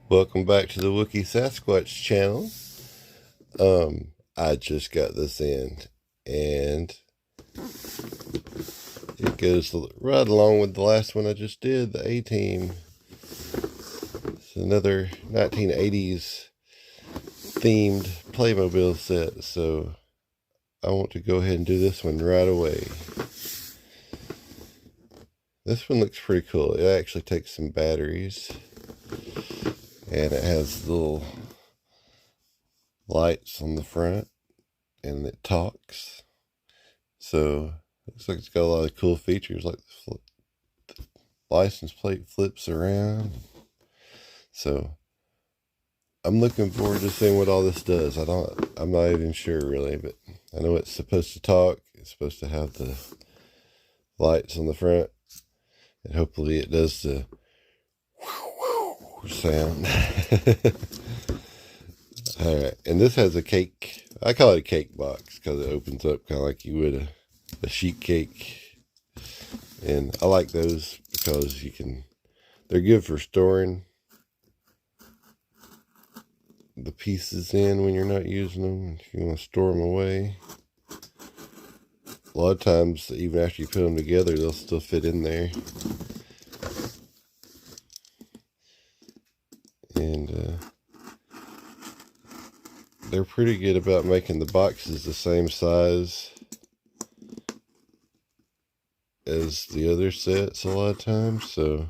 Welcome back to the Wookiee Sasquatch channel. I just got this in, and it goes right along with the last one I just did, the A-Team. It's another 1980s themed Playmobil set, so I want to go ahead and do this one right away. This one looks pretty cool. It actually takes some batteries, and it has little lights on the front, and it talks. So looks like it's got a lot of cool features, like the license plate flips around. So I'm looking forward to seeing what all this does. I'm not even sure really, but I know it's supposed to talk. It's supposed to have the lights on the front, and hopefully it does the sound. Alright, and this has a cake. I call it a cake box because it opens up kind of like you would a sheet cake. And I like those because they're good for storing the pieces in when you're not using them. If you want to store them away. A lot of times, even after you put them together, they'll still fit in there. And they're pretty good about making the boxes the same size as the other sets a lot of times. So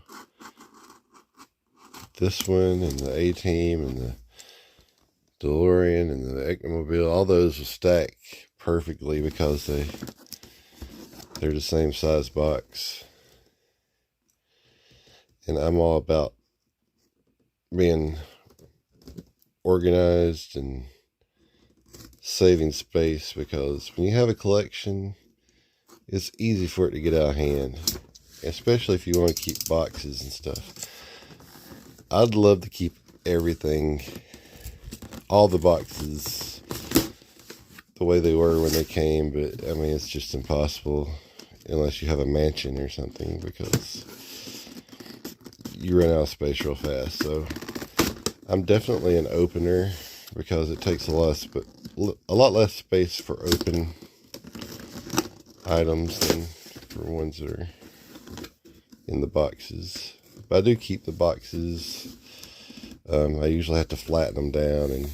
this one and the A-Team and the DeLorean and the Ectomobile, all those will stack perfectly because they're the same size box. And I'm all about being organized and saving space, because when you have a collection, it's easy for it to get out of hand, especially if you want to keep boxes and stuff. I'd love to keep everything, all the boxes, the way they were when they came, but I mean, it's just impossible unless you have a mansion or something, because you run out of space real fast. So I'm definitely an opener because it takes a lot less space for open items than for ones that are in the boxes. But I do keep the boxes. I usually have to flatten them down and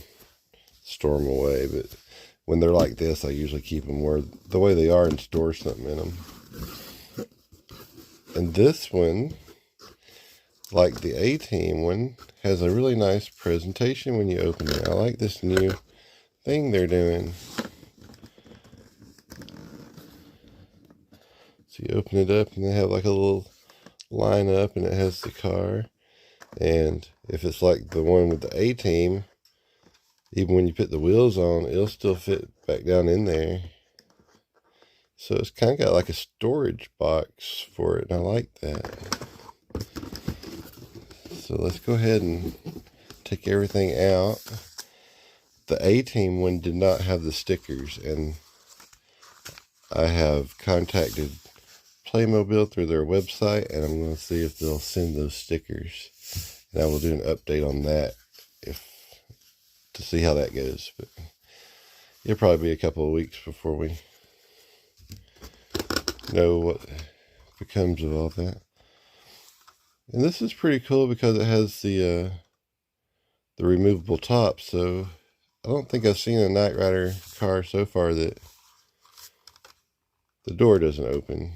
store them away, but when they're like this, I usually keep them the way they are and store something in them. And this one, like the A-Team one, has a really nice presentation when you open it. I like this new thing they're doing. So you open it up and they have like a little line up, and it has the car. And if it's like the one with the A-Team, even when you put the wheels on, it'll still fit back down in there. So it's kind of got like a storage box for it, and I like that. So let's go ahead and take everything out. The A-Team one did not have the stickers, and I have contacted Playmobil through their website, and I'm going to see if they'll send those stickers. And I will do an update on that to see how that goes. But it'll probably be a couple of weeks before we know what becomes of all that. And this is pretty cool because it has the removable top. So I don't think I've seen a Knight Rider car so far that the door doesn't open.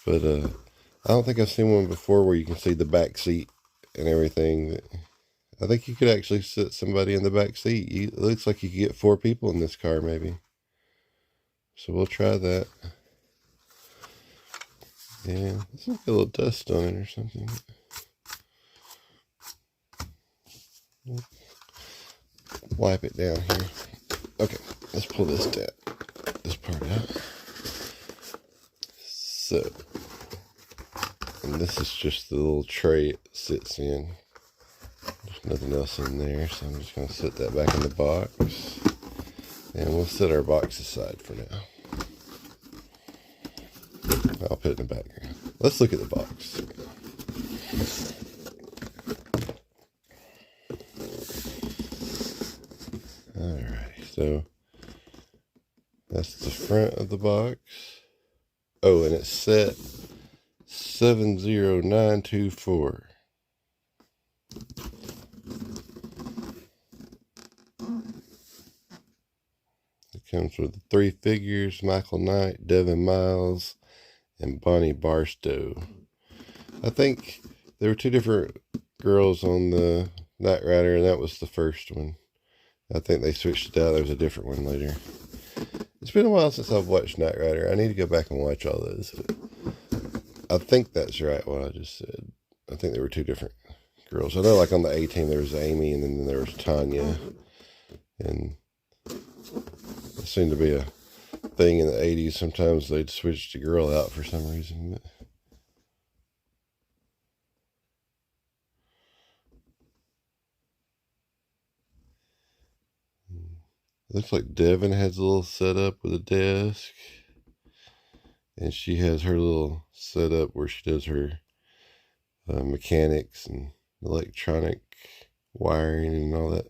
But I don't think I've seen one before where you can see the back seat and everything. I think you could actually sit somebody in the back seat. It looks like you could get 4 people in this car maybe. So we'll try that. Yeah, there's like a little dust on it or something. Wipe it down here. Okay, let's pull this part out. So, and this is just the little tray it sits in. There's nothing else in there, so I'm just going to set that back in the box. And we'll set our box aside for now. I'll put it in the background. Let's look at the box. That's the front of the box. Oh, and it's set 70924. It comes with 3 figures: Michael Knight, Devin Miles, and Bonnie Barstow. I think there were 2 different girls on the Knight Rider, and that was the first one. I think they switched it out. There was a different one later. It's been a while since I've watched Knight Rider. I need to go back and watch all those. I think that's right, what I just said. I think there were 2 different girls. I know, like on the A team, there was Amy, and then there was Tanya. And it seemed to be a thing in the 80s. Sometimes they'd switch the girl out for some reason. But it looks like Devin has a little setup with a desk. And she has her little setup where she does her mechanics and electronic wiring and all that,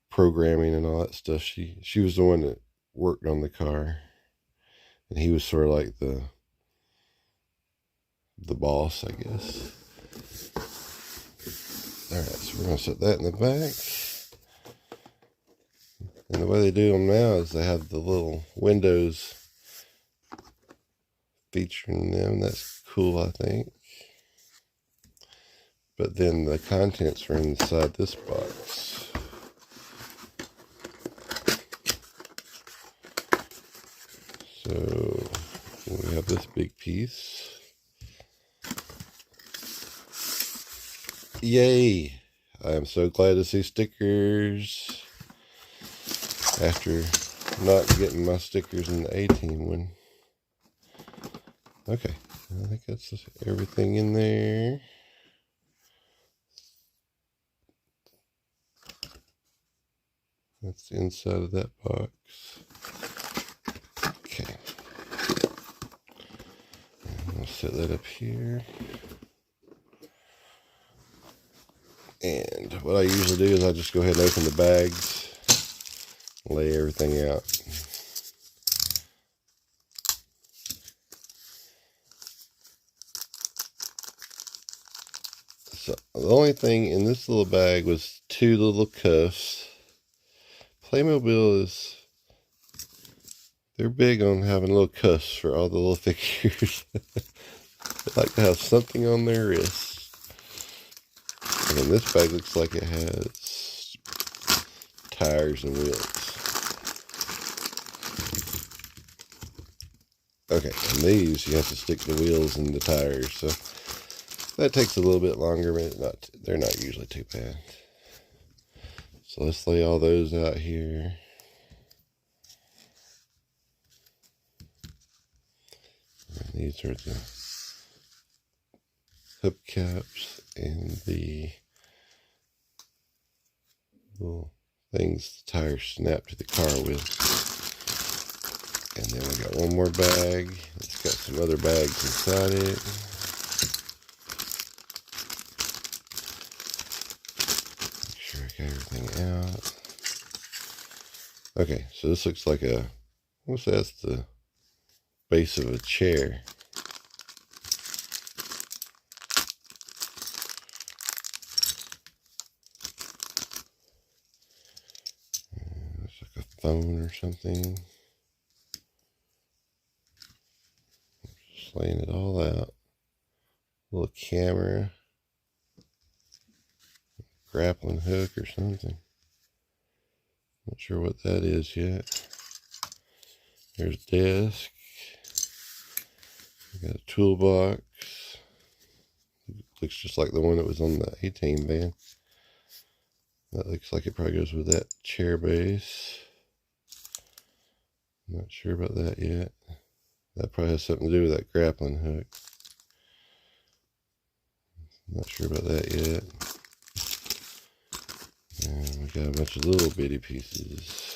programming and all that stuff. She was the one that worked on the car, and he was sort of like the boss, I guess. Alright, so we're going to set that in the back. And the way they do them now is they have the little windows featuring them. That's cool, I think. But then the contents are inside this box. So we have this big piece. Yay! I am so glad to see stickers after not getting my stickers in the A-Team one. Okay, I think that's everything in there. That's the inside of that box. Okay. I'll set that up here. And what I usually do is I just go ahead and open the bags, lay everything out. So the only thing in this little bag was 2 little cuffs. Playmobil they're big on having little cuffs for all the little figures. They like to have something on their wrists. And then this bag looks like it has tires and wheels. Okay, and these you have to stick the wheels and the tires, so that takes a little bit longer, but they're not usually too bad. So let's lay all those out here. And these are the hubcaps and the little things the tires snap to the car with. And then we got one more bag. It's got some other bags inside it. Make sure I got everything out. Okay, so this looks like what's that? That's the base of a chair. It's like a phone or something. Just laying it all out. Little camera. Grappling hook or something. Not sure what that is yet. There's a desk. We got a toolbox. Looks just like the one that was on the A-Team van. That looks like it probably goes with that chair base. Not sure about that yet. That probably has something to do with that grappling hook. Not sure about that yet. And we got a bunch of little bitty pieces.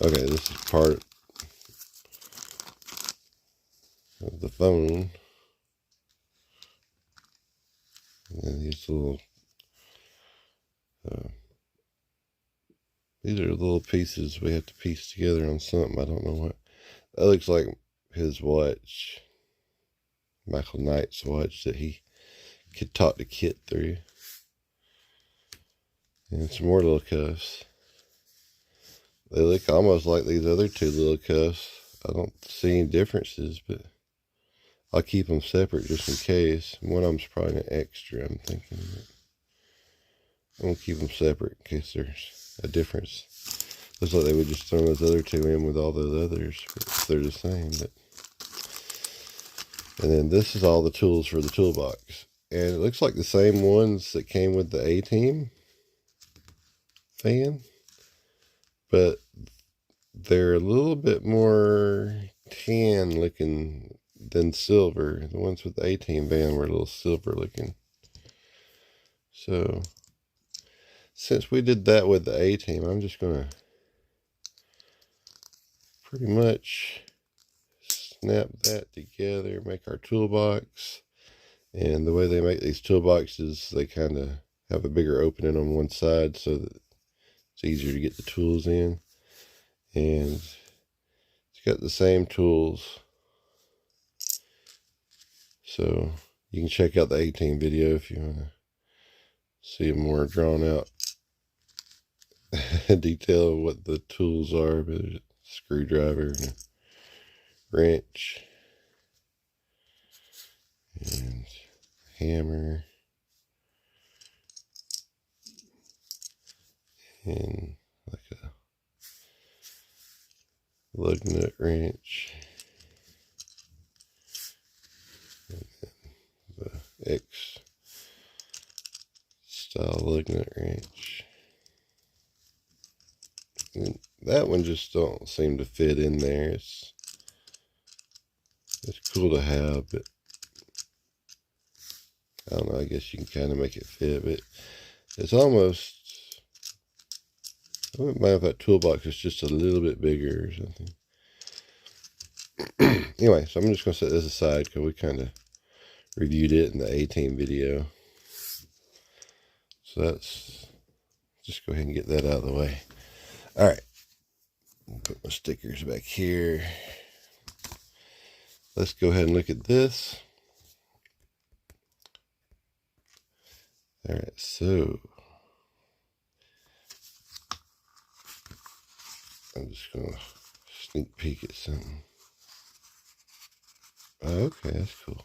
Okay, this is part of the phone. And then these little These are little pieces we have to piece together on something. I don't know what. That looks like his watch. Michael Knight's watch that he could talk to KITT through. And some more little cuffs. They look almost like these other two little cuffs. I don't see any differences, but I'll keep them separate just in case. One of them's probably an extra, I'm thinking. I'm going to keep them separate in case there's a difference. Looks like they would just throw those other two in with all those others, but they're the same. But. And then this is all the tools for the toolbox. And it looks like the same ones that came with the A-Team fan, but they're a little bit more tan looking than silver. The ones with the A-Team van were a little silver looking. So since we did that with the A-Team, I'm just going to pretty much snap that together, make our toolbox. And the way they make these toolboxes, they kind of have a bigger opening on one side so that it's easier to get the tools in. And it's got the same tools. So you can check out the A-Team video if you want to see a more drawn out detail of what the tools are. But there's a screwdriver and a wrench and a hammer and like a lug nut wrench and the X style lug nut wrench. And that one just don't seem to fit in there. It's cool to have, but I don't know, I guess you can kind of make it fit, but it's almost, I wouldn't mind if that toolbox is just a little bit bigger or something. Anyway, so I'm just going to set this aside because we kind of reviewed it in the A-Team video. So that's, just go ahead and get that out of the way. All right, put my stickers back here. Let's go ahead and look at this. All right, so I'm just going to sneak peek at something. Okay, that's cool.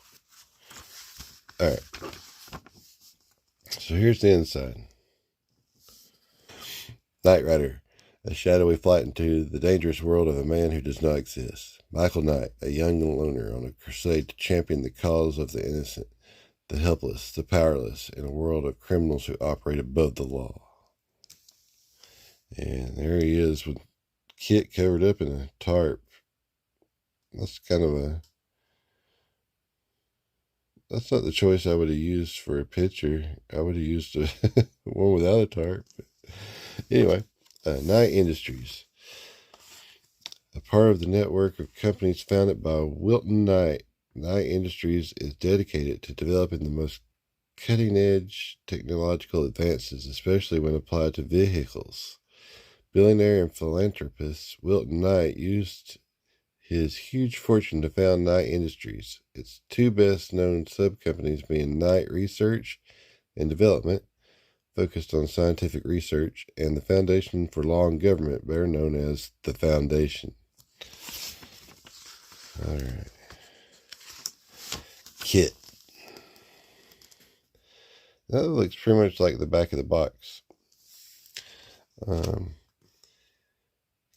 All right, so here's the inside. Knight Rider, a shadowy flight into the dangerous world of a man who does not exist. Michael Knight, a young loner on a crusade to champion the cause of the innocent, the helpless, the powerless, in a world of criminals who operate above the law. And there he is with KITT covered up in a tarp. That's kind of a... That's not the choice I would have used for a picture. I would have used one without a tarp. But anyway, Knight Industries. A part of the network of companies founded by Wilton Knight. Knight Industries is dedicated to developing the most cutting-edge technological advances, especially when applied to vehicles. Billionaire and philanthropist Wilton Knight used his huge fortune to found Knight Industries. Its two best-known sub-companies being Knight Research and Development, focused on scientific research, and the Foundation for Law and Government, better known as the Foundation. All right. KITT. That looks pretty much like the back of the box.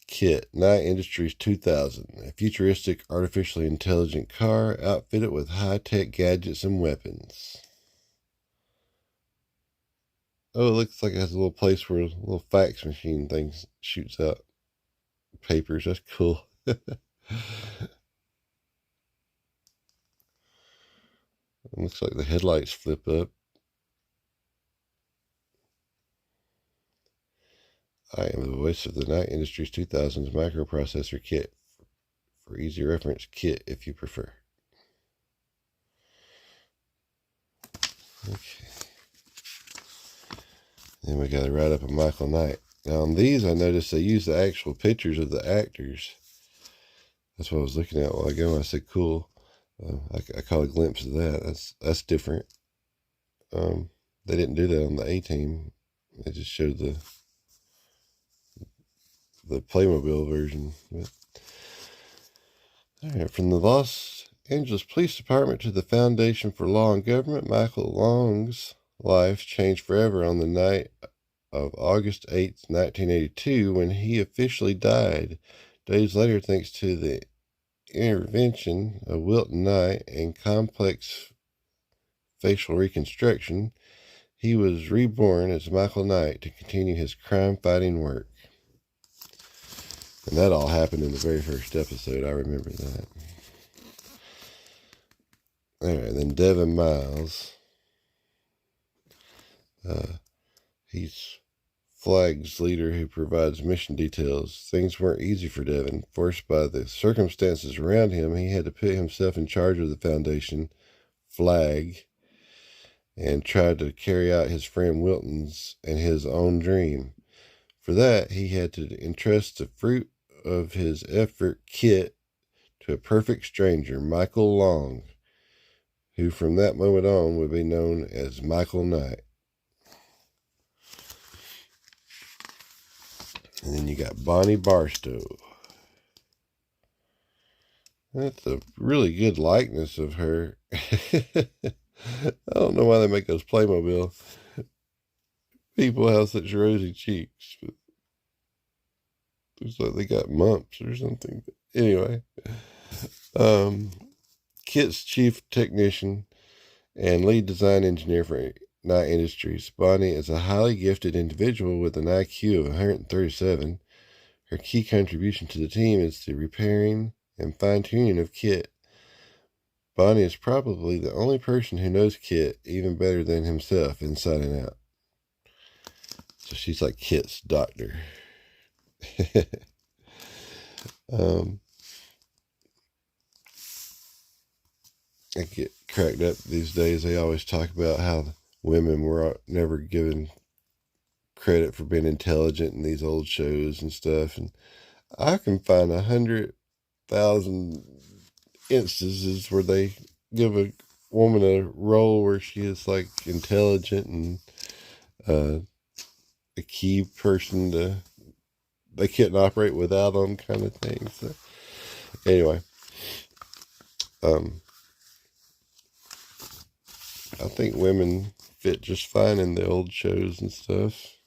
KITT, Knight Industries 2000, a futuristic artificially intelligent car outfitted with high-tech gadgets and weapons. Oh, it looks like it has a little place where a little fax machine thing shoots out papers. That's cool. It looks like the headlights flip up. I am the voice of the Knight Industries 2000's microprocessor KITT. For easy reference, KITT if you prefer. Okay. Then we got to write up a Michael Knight. Now on these, I noticed they use the actual pictures of the actors. That's what I was looking at a while ago. I said, cool. I caught a glimpse of that. That's different. They didn't do that on the A-Team. They just showed the Playmobil version. But, all right, from the Los Angeles Police Department to the Foundation for Law and Government, Michael Long's life changed forever on the night of August 8th, 1982, when he officially died. Days later, thanks to the intervention of Wilton Knight and complex facial reconstruction, he was reborn as Michael Knight to continue his crime-fighting work. And that all happened in the very first episode. I remember that. All right, then Devin Miles. He's Flag's leader who provides mission details. Things weren't easy for Devin. Forced by the circumstances around him, he had to put himself in charge of the Foundation, Flag, and tried to carry out his friend Wilton's and his own dream. For that, he had to entrust the fruit of his effort, KITT, to a perfect stranger, Michael Long, who from that moment on would be known as Michael Knight. And then you got Bonnie Barstow. That's a really good likeness of her. I don't know why they make those Playmobil people have such rosy cheeks, but it's like they got mumps or something. But anyway, KITT's chief technician and lead design engineer for Knight Industries. Bonnie is a highly gifted individual with an IQ of 137. Her key contribution to the team is the repairing and fine-tuning of KITT. Bonnie is probably the only person who knows KITT even better than himself, inside and out. So she's like KITT's doctor. I get cracked up these days. They always talk about how women were never given credit for being intelligent in these old shows and stuff. And I can find 100,000 instances where they give a woman a role where she is like intelligent and a key person to, they couldn't operate without them, kind of thing. So anyway, I think women fit just fine in the old shows and stuff.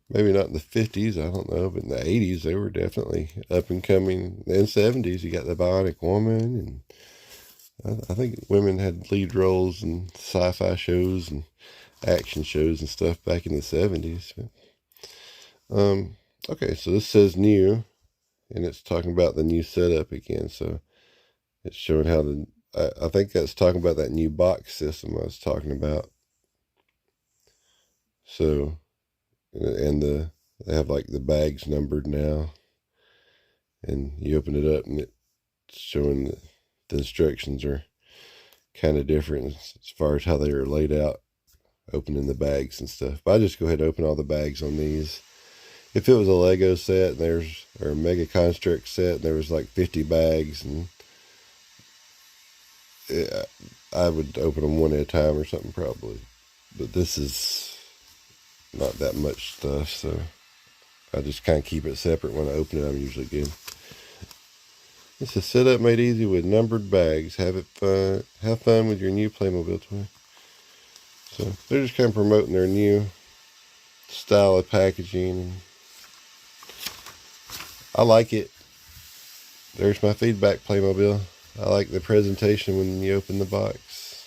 Maybe not in the 50s, I don't know, but in the 80s, they were definitely up and coming. In the 70s, you got the Bionic Woman, and I think women had lead roles in sci-fi shows and action shows and stuff back in the 70s. But, okay, so this says new, and it's talking about the new setup again. So it's showing how I think that's talking about that new box system I was talking about. So, and they have like the bags numbered now, and you open it up and it's showing the instructions are kind of different as far as how they are laid out, opening the bags and stuff. But I just go ahead and open all the bags on these. If it was a Lego set and or a Mega Construct set and there was like 50 bags, and I would open them one at a time or something probably. But this is not that much stuff, so I just kind of keep it separate. When I open it, I'm usually good. It's a setup made easy with numbered bags. Have fun with your new Playmobil toy. So they're just kind of promoting their new style of packaging. I like it. There's my feedback, Playmobil. I like the presentation when you open the box.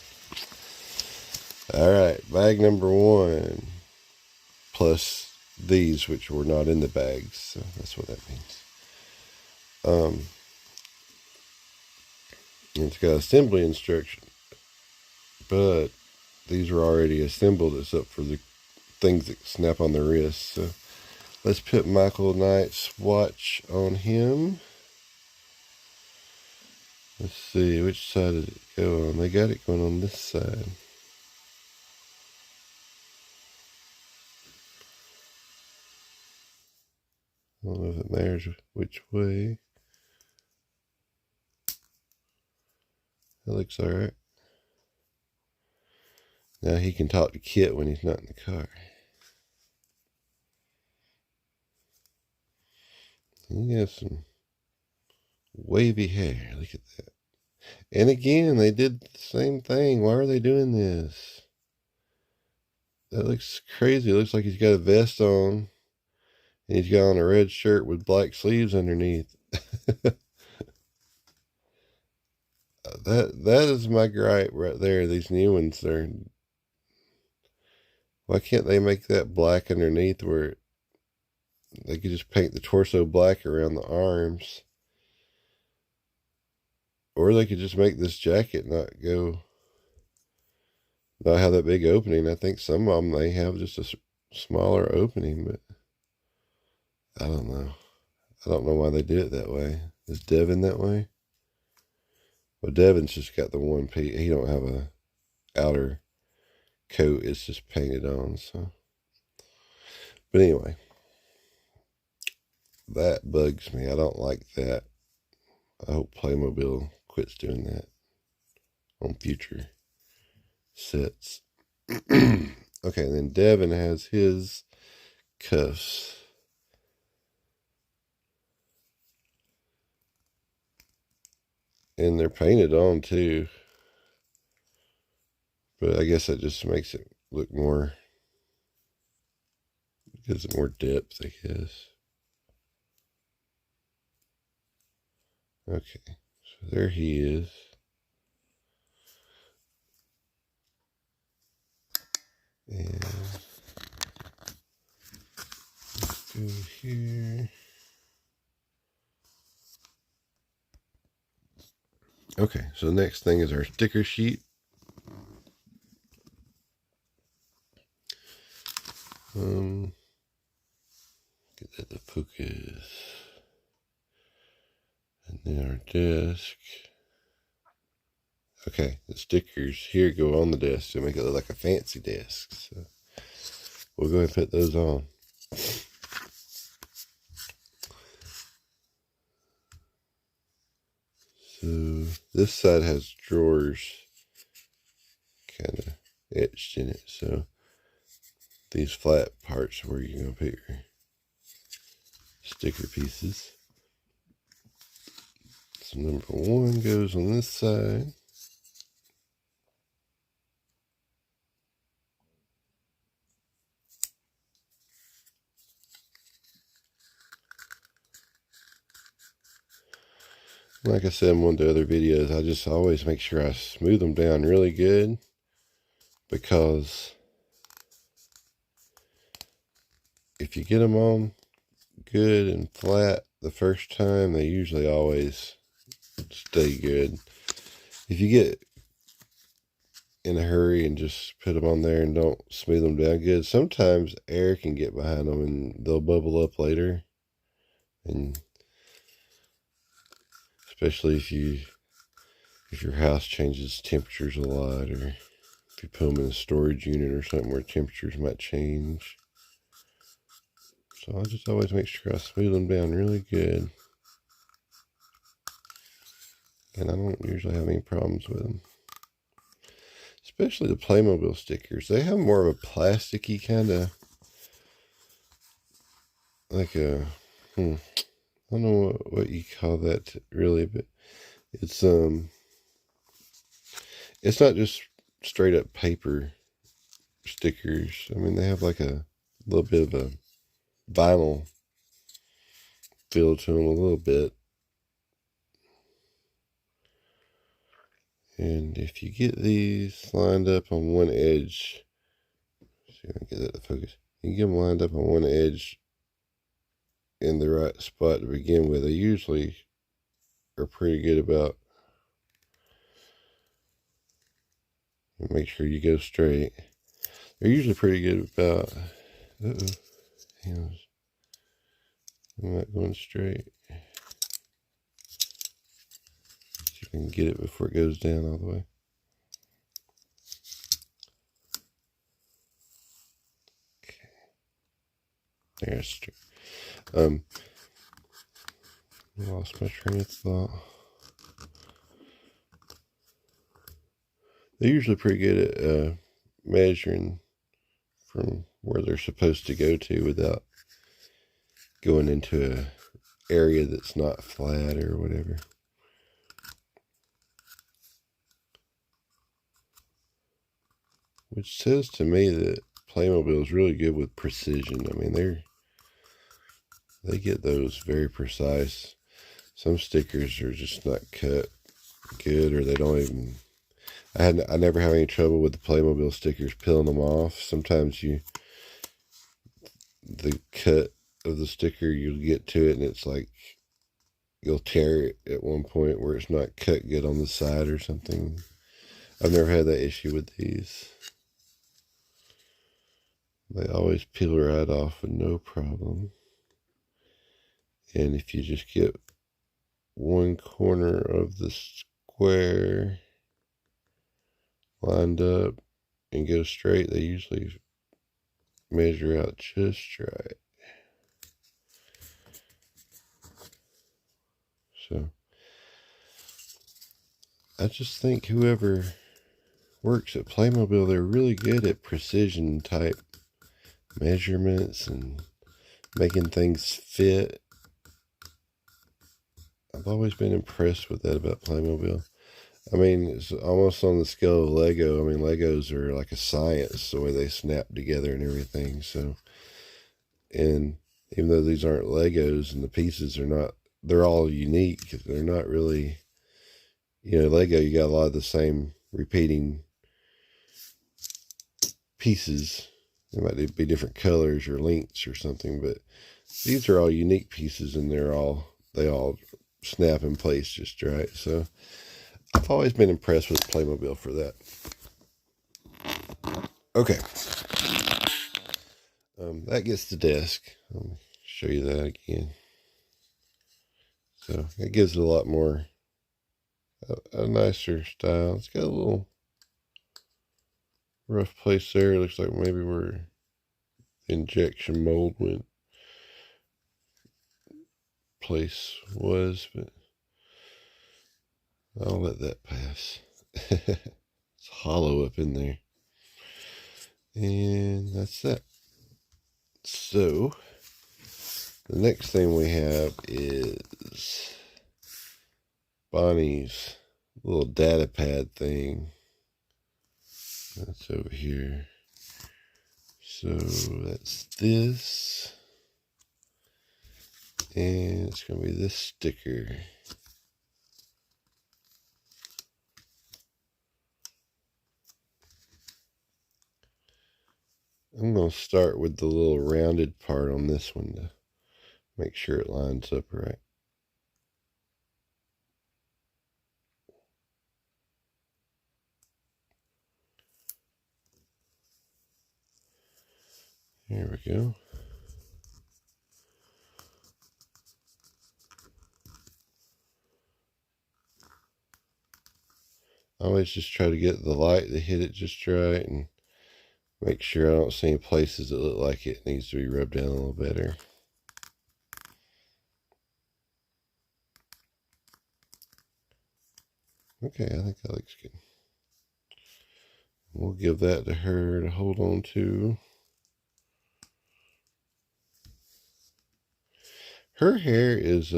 Alright, bag number 1. Plus these, which were not in the bags. So that's what that means. It's got assembly instruction. But these are already assembled except for the things that snap on the wrist. So let's put Michael Knight's watch on him. Let's see, which side did it go on? They got it going on this side. don't know if it matters which way. That looks alright. Now he can talk to KITT when he's not in the car. He has some wavy hair. Look at that. And again, they did the same thing. Why are they doing this? That looks crazy. It looks like he's got a vest on. And he's got on a red shirt with black sleeves underneath. That is my gripe right there. These new ones, why can't they make that black underneath where they could just paint the torso black around the arms? Or they could just make this jacket not have that big opening. I think some of them, they have just a smaller opening, but I don't know. I don't know why they did it that way. Is Devin that way? Well, Devin's just got the one piece. He don't have a outer coat. It's just painted on, so. But anyway, that bugs me. I don't like that. I hope Playmobil quits doing that on future sets. Okay, then Devin has his cuffs. And they're painted on too. But I guess that just makes it look more, gives it more depth, I guess. Okay, so there he is. And let's go here. Okay, so the next thing is our sticker sheet. Get that to focus. And then our desk. Okay, the stickers here go on the desk to make it look like a fancy desk. So we'll go ahead and put those on. So this side has drawers kind of etched in it. So these flat parts are where you're going to put your sticker pieces. So number one goes on this side. Like I said in one of the other videos, I just always make sure I smooth them down really good, because if you get them on good and flat the first time, they usually always stay good. If you get in a hurry and just put them on there and don't smooth them down good, sometimes air can get behind them and they'll bubble up later. And especially if your house changes temperatures a lot, or if you put them in a storage unit or something where temperatures might change. So I just always make sure I smooth them down really good. And I don't usually have any problems with them. Especially the Playmobil stickers. They have more of a plasticky kind of, like a, I don't know what you call that really, but it's not just straight up paper stickers. I mean, they have like a little bit of a vinyl feel to them a little bit. And if you get these lined up on one edge, see if I can get that to focus. You get them lined up on one edge in the right spot to begin with. They usually are pretty good about, make sure you go straight. They're usually pretty good about, I'm not going straight. See if I can get it before it goes down all the way. Okay. There's straight. I lost my train of thought. They're usually pretty good at measuring from where they're supposed to go to without going into a area that's not flat or whatever. Which says to me that Playmobil is really good with precision. I mean, they get those very precise. Some stickers are just not cut good, or they don't even. I never have any trouble with the Playmobil stickers peeling them off. Sometimes the cut of the sticker, you'll get to it and it's like you'll tear it at one point where it's not cut good on the side or something. I've never had that issue with these. They always peel right off with no problem. And if you just get one corner of the square lined up and go straight, they usually measure out just right. So I just think whoever works at Playmobil, they're really good at precision type measurements and making things fit. I've always been impressed with that about Playmobil. I mean, it's almost on the scale of Lego. I mean, Legos are like a science, the way they snap together and everything. So, and even though these aren't Legos and the pieces are not, they're all unique. They're not really, Lego, you got a lot of the same repeating pieces. They might be different colors or lengths or something, but these are all unique pieces and they all snap in place just right. So I've always been impressed with Playmobil for that. Okay. That gets the desk. I'll show you that again. So it gives it a lot more, a nicer style. It's got a little rough place there. It looks like maybe where injection mold place was, but I'll let that pass. It's hollow up in there. And that's that. So the next thing we have is Bonnie's little data pad thing. That's over here. So that's this. And it's going to be this sticker. I'm going to start with the little rounded part on this one to make sure it lines up right. There we go. I always just try to get the light to hit it just right and make sure I don't see any places that look like it needs to be rubbed down a little better. Okay, I think that looks good. We'll give that to her to hold on to. Her hair is,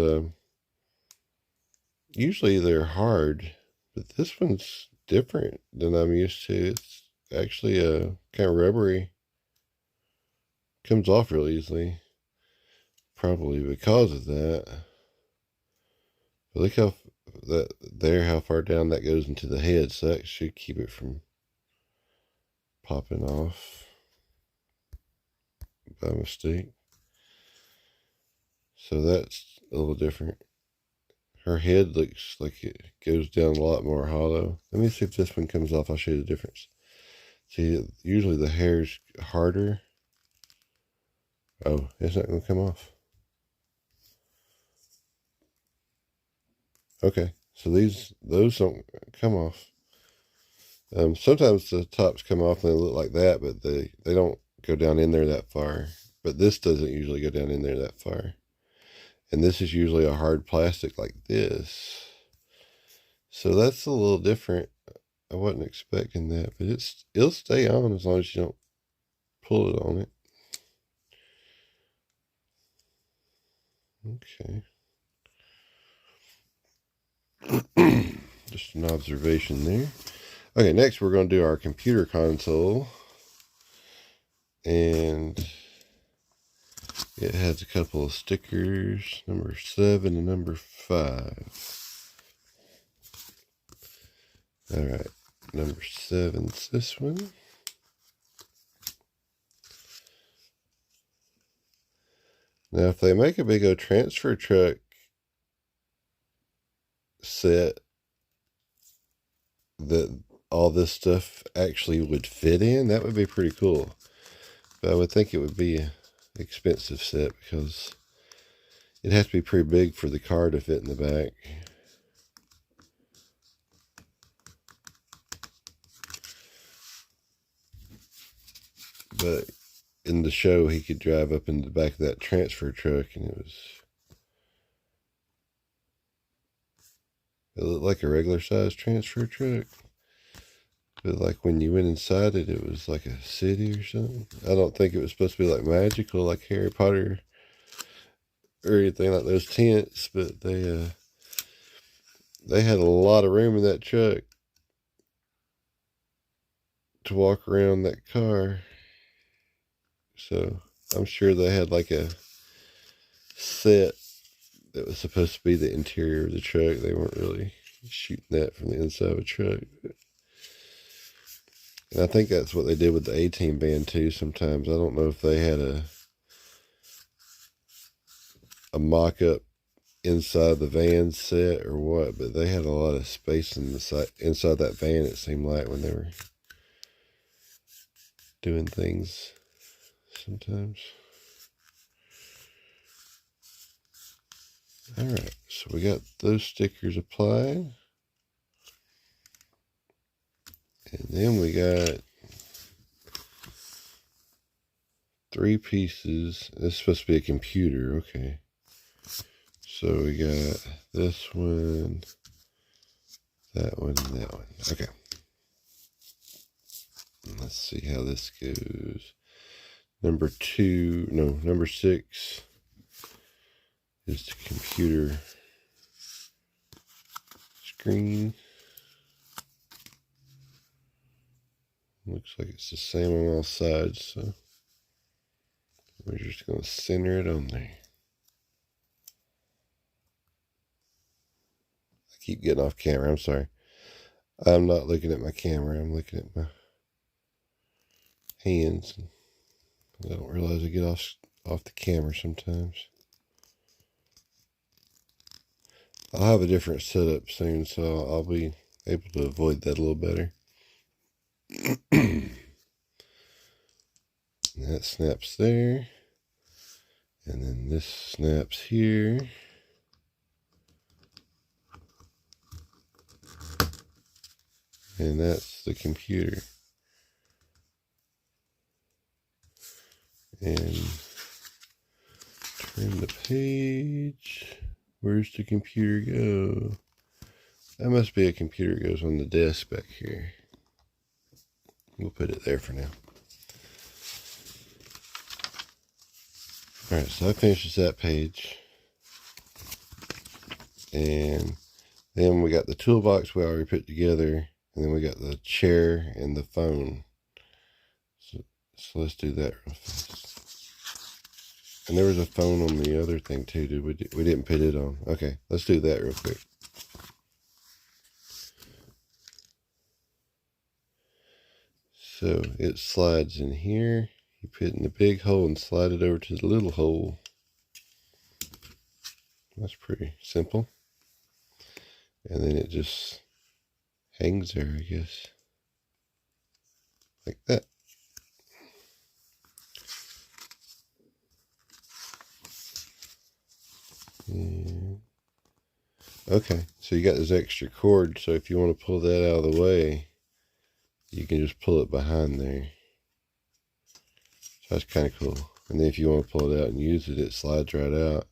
usually they're hard, but this one's different than I'm used to. It's actually kind of rubbery. Comes off real easily. Probably because of that. But look how far down that goes into the head, so that should keep it from popping off by mistake. So that's a little different. Her head looks like it goes down a lot more hollow. Let me see if this one comes off. I'll show you the difference. See, usually the hair's harder. Oh, it's not going to come off. Okay, so those don't come off. Sometimes the tops come off and they look like that, but they don't go down in there that far. But this doesn't usually go down in there that far. And this is usually a hard plastic like this. So that's a little different. I wasn't expecting that, but it'll stay on as long as you don't pull it on it. Okay. Just an observation there. Okay, next we're going to do our computer console. And it has a couple of stickers, number 7 and number 5. Alright, number 7's this one. Now, if they make a big old transfer truck set that all this stuff actually would fit in, that would be pretty cool. But I would think it would be an expensive set because it has to be pretty big for the car to fit in the back. But in the show, he could drive up in the back of that transfer truck, and it looked like a regular size transfer truck. But like when you went inside it, it was like a city or something. I don't think it was supposed to be like magical, like Harry Potter or anything like those tents. But they had a lot of room in that truck to walk around that car. So I'm sure they had like a set that was supposed to be the interior of the truck. They weren't really shooting that from the inside of a truck. And I think that's what they did with the A-Team band too sometimes. I don't know if they had a mock-up inside the van set or what, but they had a lot of space inside that van, it seemed like, when they were doing things sometimes. Alright, so we got those stickers applied. And then we got 3 pieces. This is supposed to be a computer, okay. So we got this one, that one, and that one. Okay. Let's see how this goes. Number 6 is the computer screen. Looks like it's the same on all sides, so we're just going to center it on there. I keep getting off camera, I'm sorry. I'm not looking at my camera, I'm looking at my hands. I don't realize I get off the camera sometimes. I'll have a different setup soon, so I'll be able to avoid that a little better. That snaps there. And then this snaps here. And that's the computer. And turn the page. Where's the computer go? That must be a computer that goes on the desk back here. We'll put it there for now. Alright, so that finishes that page. And then we got the toolbox we already put together. And then we got the chair and the phone. So let's do that real fast. And there was a phone on the other thing too. We didn't put it on. Okay, let's do that real quick. So it slides in here. You put it in the big hole and slide it over to the little hole. That's pretty simple. And then it just hangs there, I guess. Like that. And okay, so you got this extra cord, so if you want to pull that out of the way, you can just pull it behind there. So that's kind of cool. And then if you want to pull it out and use it, it slides right out.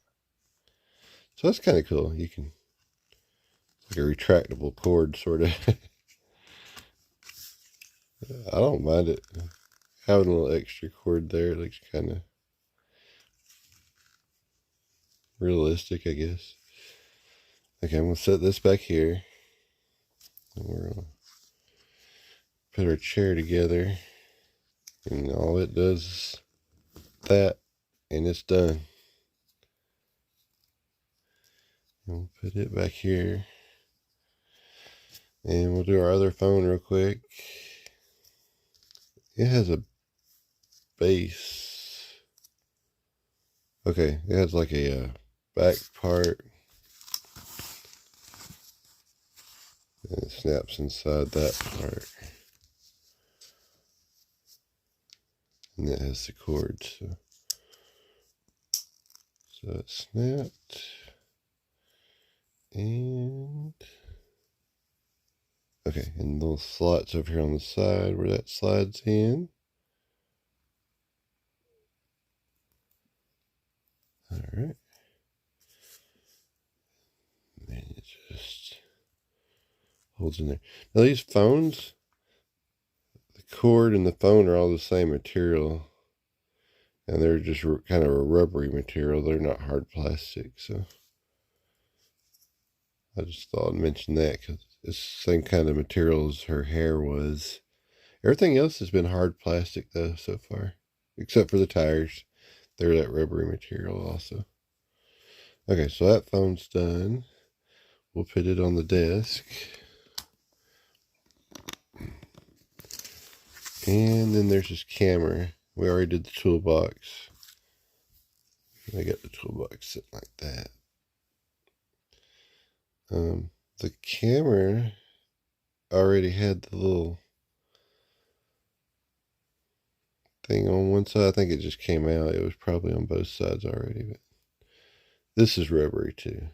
So that's kind of cool. You can, like a retractable cord, sort of. I don't mind it. Having a little extra cord there looks kind of realistic, I guess. Okay, I'm going to set this back here. And we're going to put our chair together. And all it does is that, and it's done. And we'll put it back here. And we'll do our other phone real quick. It has a base. Okay, it has like a back part. And it snaps inside that part. And it has the cord. So it snapped. And okay, and little slots over here on the side where that slides in. All right. And it just holds in there. Now these phones, the cord and the phone are all the same material. And they're just kind of a rubbery material. They're not hard plastic, so I just thought I'd mention that because it's the same kind of material as her hair was. Everything else has been hard plastic though so far, except for the tires. They're that rubbery material also. Okay, so that phone's done. We'll put it on the desk. And then there's this camera. We already did the toolbox. I got the toolbox sitting like that. The camera already had the little thing on one side. I think it just came out. It was probably on both sides already, but this is rubbery too.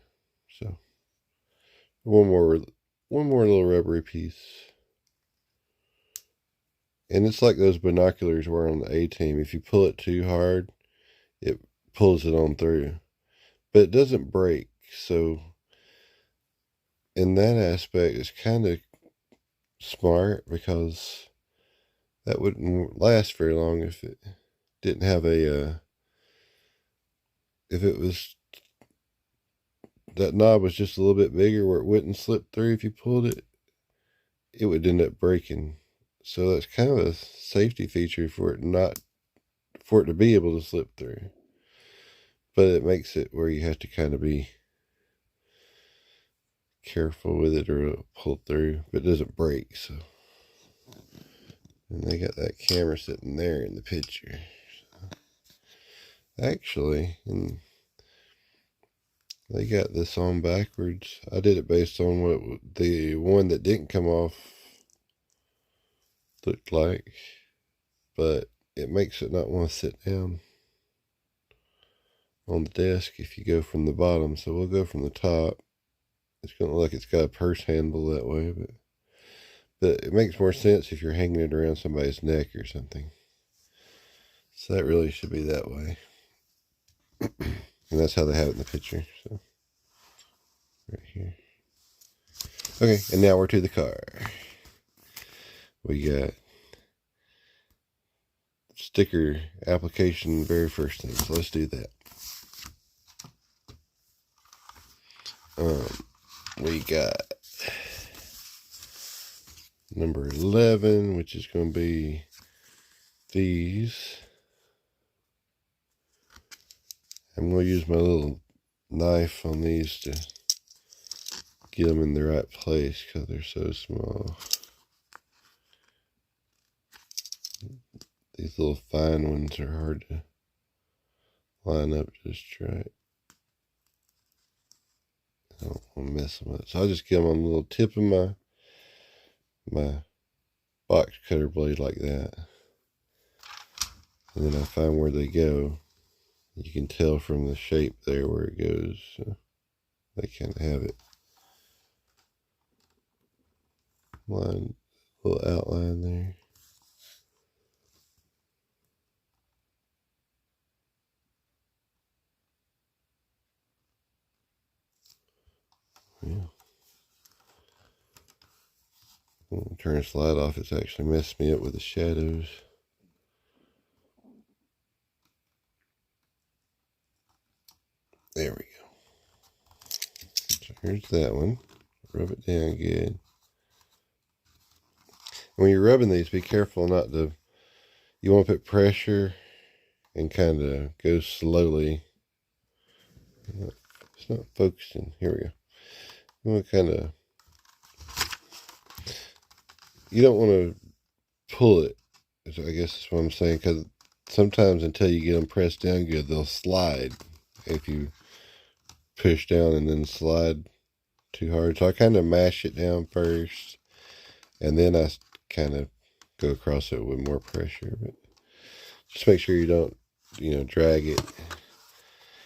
So one more little rubbery piece. And it's like those binoculars were on the A-Team. If you pull it too hard, it pulls it on through. But it doesn't break. So in that aspect, it's kind of smart because that wouldn't last very long if it didn't have if it was, that knob was just a little bit bigger where it wouldn't slip through if you pulled it, it would end up breaking. So that's kind of a safety feature for it to be able to slip through. But it makes it where you have to kind of be careful with it or it'll pull through, but it doesn't break. So, and they got that camera sitting there in the picture. So, actually, and they got this on backwards. I did it based on what the one that didn't come off looked like, but it makes it not want to sit down on the desk if you go from the bottom. So we'll go from the top. It's going to look like it's got a purse handle that way, but it makes more sense if you're hanging it around somebody's neck or something. So that really should be that way. And that's how they have it in the picture. So right here. Okay, and now we're to the car. We got sticker application, very first thing. So let's do that. We got number 11, which is going to be these. I'm going to use my little knife on these to get them in the right place because they're so small. These little fine ones are hard to line up just right. I don't want to mess them up. So I'll just get them on the little tip of my box cutter blade like that. And then I find where they go. You can tell from the shape there where it goes. So they kind of have it line, little outline there. Turn the slide off. It's actually messed me up with the shadows. There we go. So here's that one. Rub it down good. When you're rubbing these, be careful not to, you want to put pressure and kind of go slowly. It's not focusing. Here we go. You want to kind of, you don't want to pull it, I guess that's what I'm saying, because sometimes until you get them pressed down good, they'll slide if you push down and then slide too hard. So I kind of mash it down first, and then I kind of go across it with more pressure. But just make sure you don't, drag it,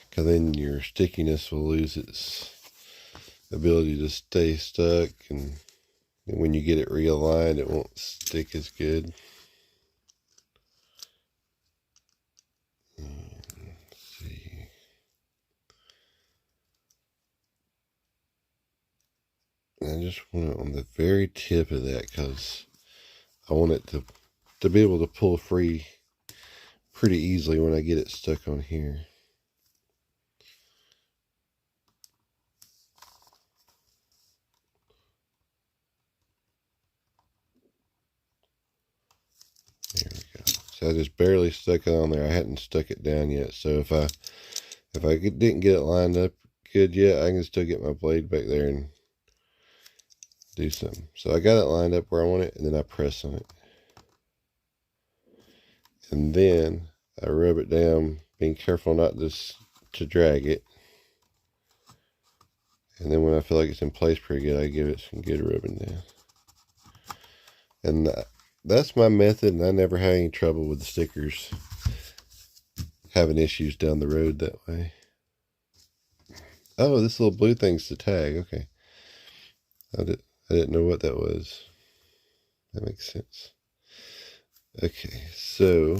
because then your stickiness will lose its ability to stay stuck, and when you get it realigned, it won't stick as good. Let's see. I just want it on the very tip of that, because I want it to be able to pull free pretty easily when I get it stuck on here. There we go. So I just barely stuck it on there. I hadn't stuck it down yet. So if I didn't get it lined up good yet, I can still get my blade back there and do something. So I got it lined up where I want it, and then I press on it. And then I rub it down, being careful not to drag it. And then when I feel like it's in place pretty good, I give it some good rubbing down. And that's my method, and I never had any trouble with the stickers having issues down the road that way. Oh, this little blue thing's the tag. Okay. I didn't know what that was. That makes sense. Okay, so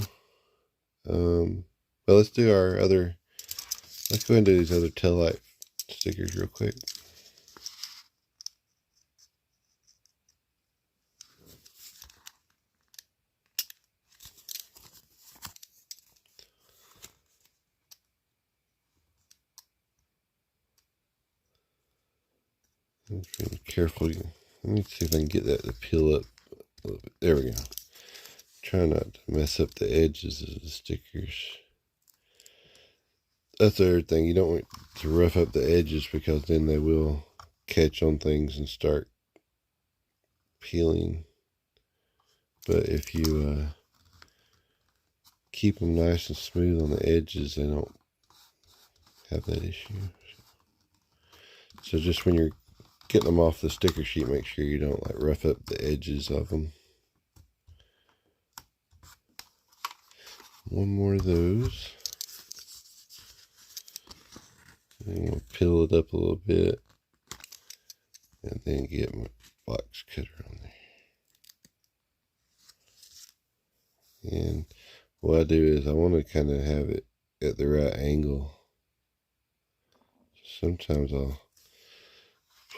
well, let's do our other, let's go ahead and do these other tail light stickers real quick. Be careful. Let me see if I can get that to peel up a little bit. There we go. Try not to mess up the edges of the stickers. That's the other thing. You don't want to rough up the edges, because then they will catch on things and start peeling. But if you keep them nice and smooth on the edges, they don't have that issue. So just when you're getting them off the sticker sheet, make sure you don't like rough up the edges of them. One more of those. And we'll peel it up a little bit, and then get my box cutter on there. And what I do is I want to kind of have it at the right angle. Sometimes I'll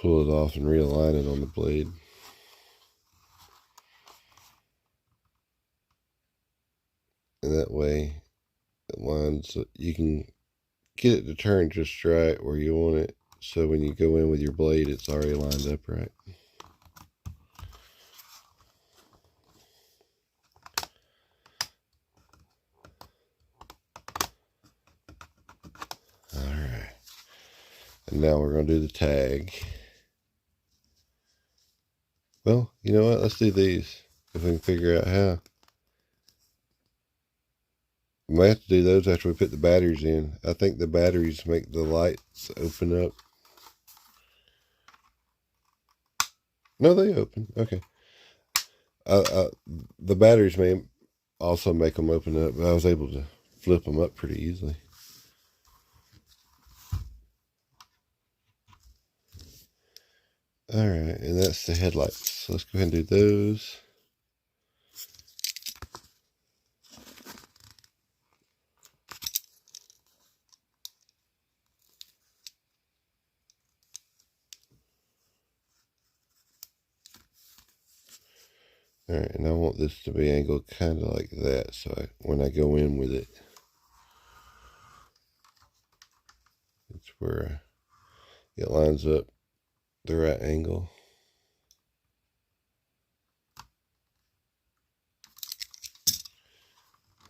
pull it off and realign it on the blade. And that way it lines, you can get it to turn just right where you want it, so when you go in with your blade, it's already lined up right. Alright. And now we're going to do the tag. Well, you know what? Let's do these, if we can figure out how. We might have to do those after we put the batteries in. I think the batteries make the lights open up. No, they open. Okay. The batteries may also make them open up, but I was able to flip them up pretty easily. Alright, and that's the headlights. So let's go ahead and do those. Alright, and I want this to be angled kind of like that, so when I go in with it, it's where it lines up the right angle.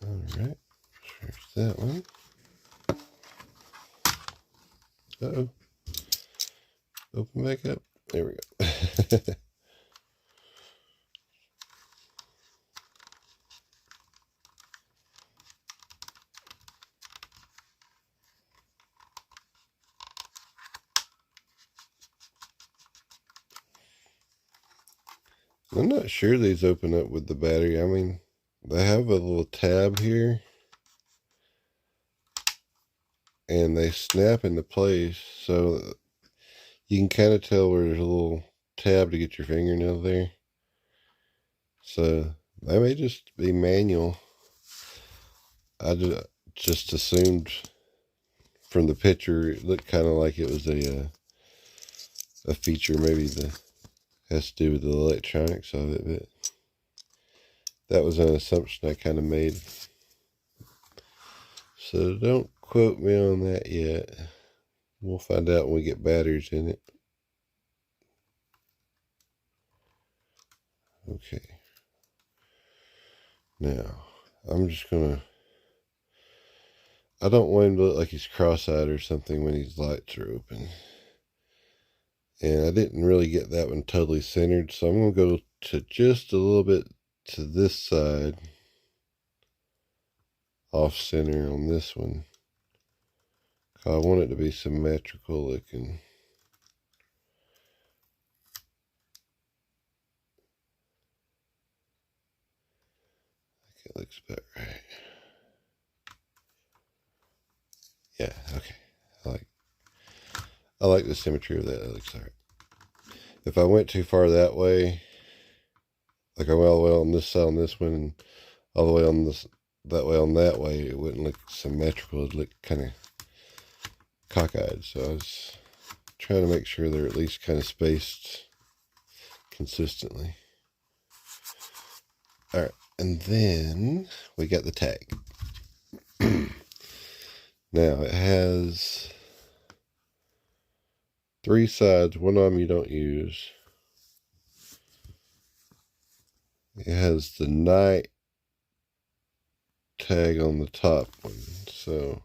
Alright, there's that one. Uh-oh. Open back up. There we go. I'm not sure these open up with the battery. I mean, they have a little tab here, and they snap into place, so you can kind of tell where there's a little tab to get your fingernail there. So they may just be manual. I just assumed from the picture it looked kind of like it was a feature, maybe that has to do with the electronics of it, but that was an assumption I kind of made. So don't quote me on that yet. We'll find out when we get batteries in it. Okay. Now, I'm just gonna... I don't want him to look like he's cross-eyed or something when his lights are open. And I didn't really get that one totally centered, so I'm gonna go to just a little bit to this side, off center on this one. I want it to be symmetrical looking. I think it looks about right. Yeah, okay. I like the symmetry of that. It looks alright. If I went too far that way, like I went all the way on this side on this one, and all the way on this that way on that way, it wouldn't look symmetrical. It'd look kind of cockeyed. So I was trying to make sure they're at least kind of spaced consistently. Alright, and then we got the tag. Now it has 3 sides. One of them you don't use. It has the Knight tag on the top one, so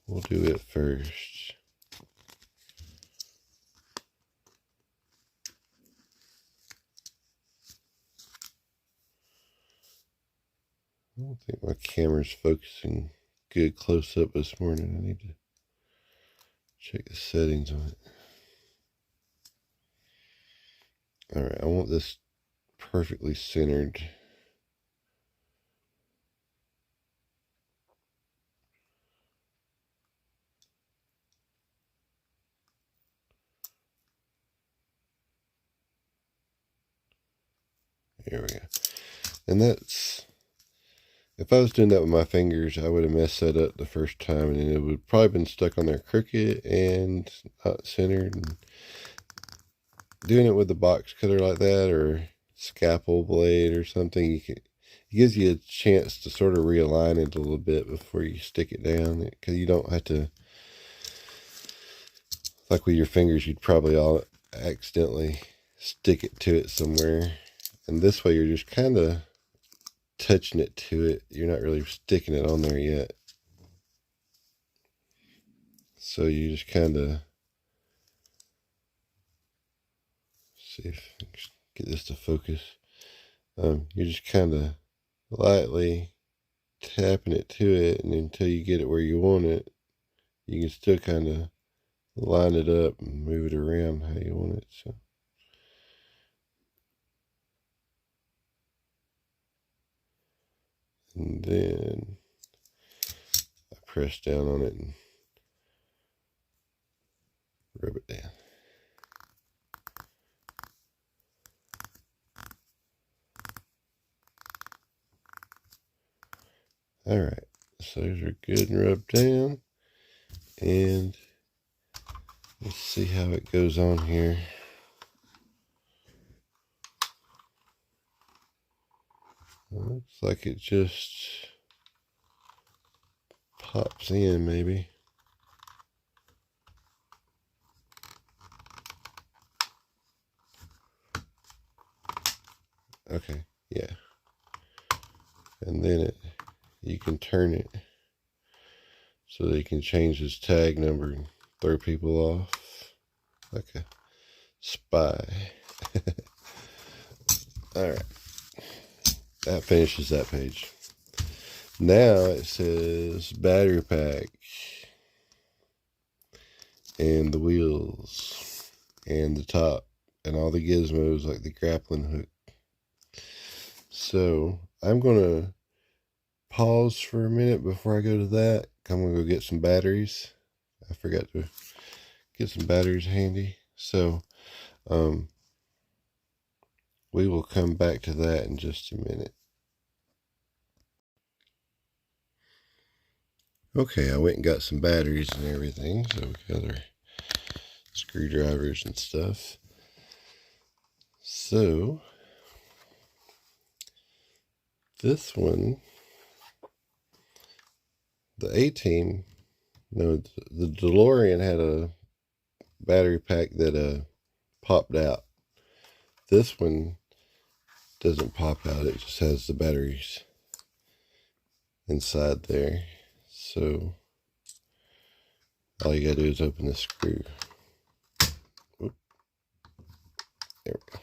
we'll do it first. I don't think my camera's focusing good close up this morning. I need to check the settings on it. Alright, I want this perfectly centered. There we go. And that's, if I was doing that with my fingers, I would have messed that up the first time, and it would probably been stuck on there crooked and not centered. And doing it with the box cutter like that, or scalpel blade or something, it gives you a chance to sort of realign it a little bit before you stick it down, because you don't have to, like with your fingers, you'd probably all accidentally stick it to it somewhere. And this way you're just kind of touching it to it. You're not really sticking it on there yet. So you just kind of, see if I can get this to focus. You're just kind of lightly tapping it to it, and until you get it where you want it, you can still kind of line it up and move it around how you want it. So and then I press down on it and rub it down. Alright, so those are good and rubbed down, and let's see how it goes on here. Looks like it just pops in, maybe. Okay, yeah. And then you can turn it so that you can change this tag number and throw people off like a spy. Alright. That finishes that page. Now it says battery pack and the wheels and the top and all the gizmos like the grappling hook. So I'm going to pause for a minute before I go to that. I'm going to go get some batteries. I forgot to get some batteries handy. So we will come back to that in just a minute. Okay, I went and got some batteries and everything. So we got our screwdrivers and stuff. So this one, the A-Team, no, the DeLorean had a battery pack that popped out. This one doesn't pop out, it just has the batteries inside there. So all you gotta do is open the screw. Oop. There we go.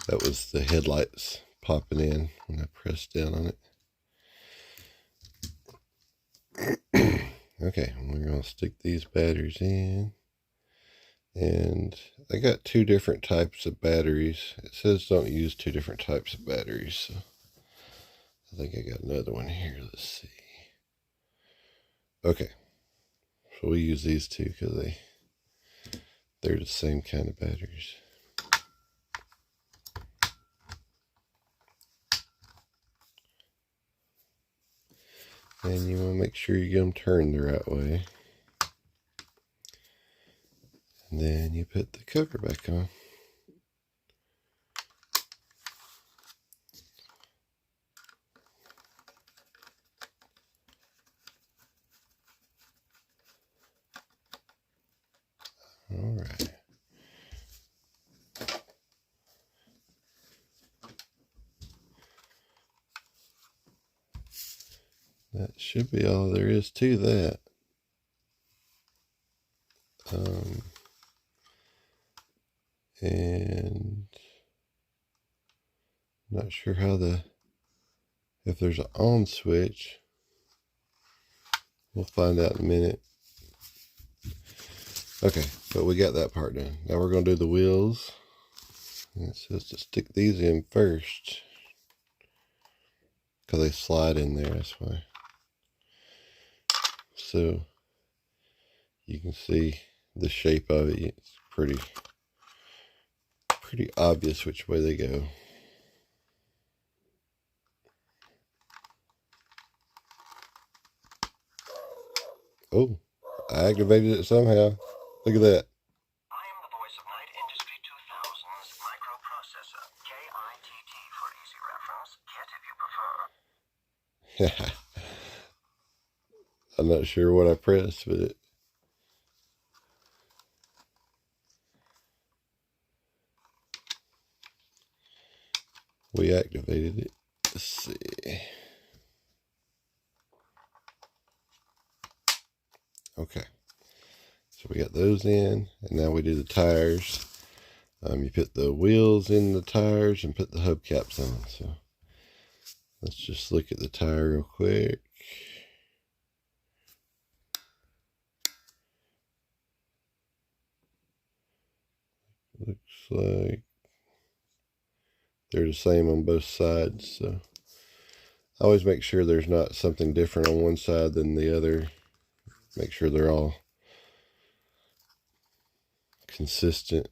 That was the headlights popping in when I pressed down on it. Okay, we're going to stick these batteries in. And I got two different types of batteries. It says don't use two different types of batteries. So I think I got another one here. Let's see. Okay, so we use these two because they're the same kind of batteries. And you want to make sure you get them turned the right way. And then you put the cover back on. All right. That should be all there is to that. And not sure how if there's an on switch. We'll find out in a minute. Okay, but we got that part done. Now we're going to do the wheels. And it says to stick these in first, because they slide in there, that's why. So you can see the shape of it. It's pretty obvious which way they go. Oh, I activated it somehow. Look at that. I am the voice of Knight Industry 2000's microprocessor, K.I.T.T for easy reference, KITT if you prefer. I'm not sure what I pressed, but we activated it. Let's see. Okay. So we got those in, and now we do the tires. You put the wheels in the tires and put the hubcaps on. So let's just look at the tire real quick. Looks like they're the same on both sides. So I always make sure there's not something different on one side than the other. Make sure they're all consistent.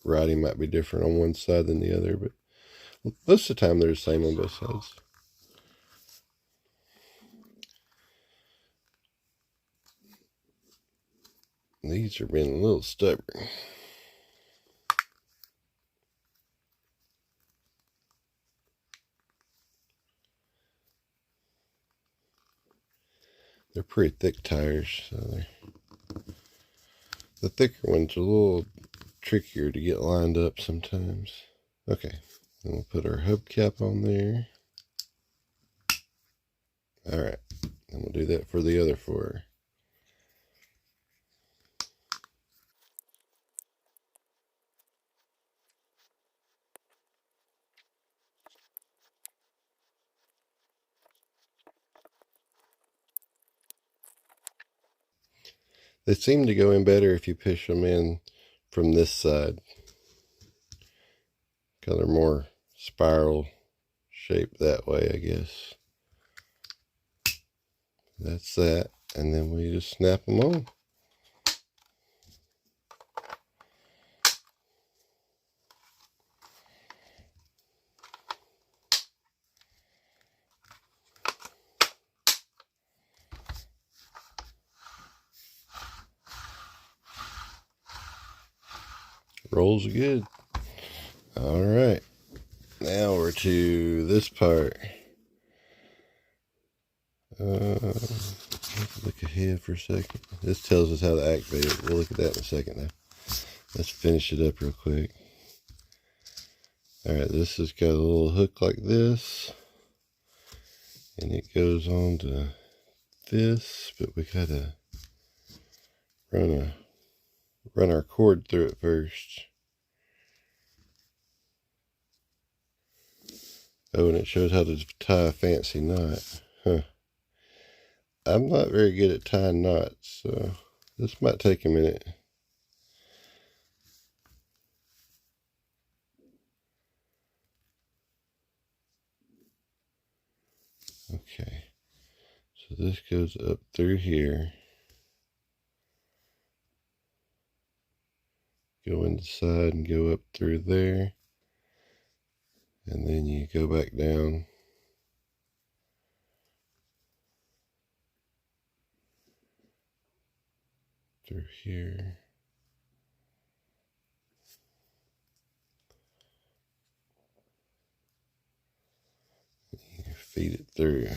Writing might be different on one side than the other, but most of the time they're the same on both sides. These are being a little stubborn. They're pretty thick tires, so the thicker ones are a little trickier to get lined up sometimes. Okay, then we'll put our hubcap on there. Alright, and we'll do that for the other four. They seem to go in better if you push them in from this side, because they're more spiral shaped that way, I guess. That's that, and then we just snap them on. Rolls are good. Alright, now we're to this part. Let's look ahead for a second. This tells us how to activate it. We'll look at that in a second now. Let's finish it up real quick. Alright, this has got a little hook like this. And it goes on to this, but we gotta run our cord through it first. Oh, and it shows how to tie a fancy knot. Huh. I'm not very good at tying knots, so this might take a minute. Okay, so this goes up through here. Go in the side and go up through there. And then you go back down. Through here. You feed it through.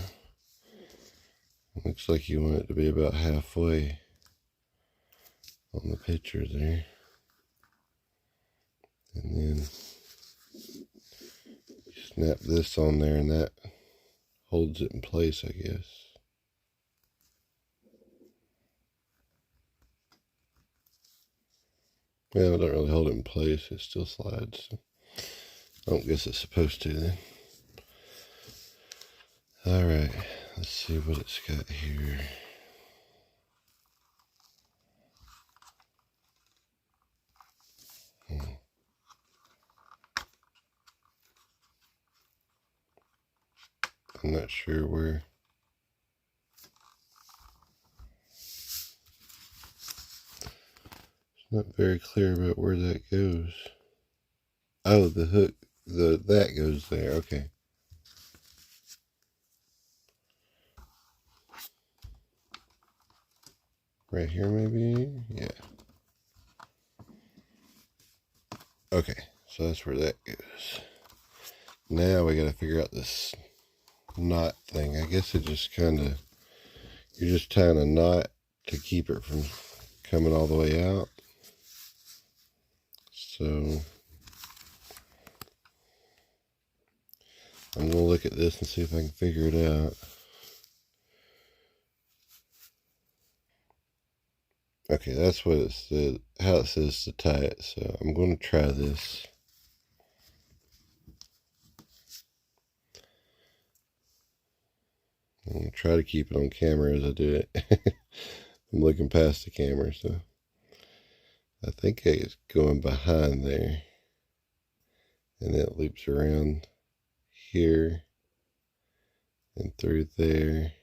Looks like you want it to be about halfway on the picture there. And then you snap this on there and that holds it in place, I guess. Well, it don't really hold it in place. It still slides. So I don't guess it's supposed to then. Alright, let's see what it's got here. I'm not sure where. It's not very clear about where that goes. Oh, the hook, that goes there. Okay. Right here, maybe? Yeah. Okay, so that's where that goes. Now we gotta figure out this knot thing. I guess it just kind of, you're just tying a knot to keep it from coming all the way out. So I'm gonna look at this and see if I can figure it out. Okay, that's what it said, how it says to tie it. So I'm going to try this. I'm going to try to keep it on camera as I do it. I'm looking past the camera, so I think it's going behind there. And then it loops around here and through there.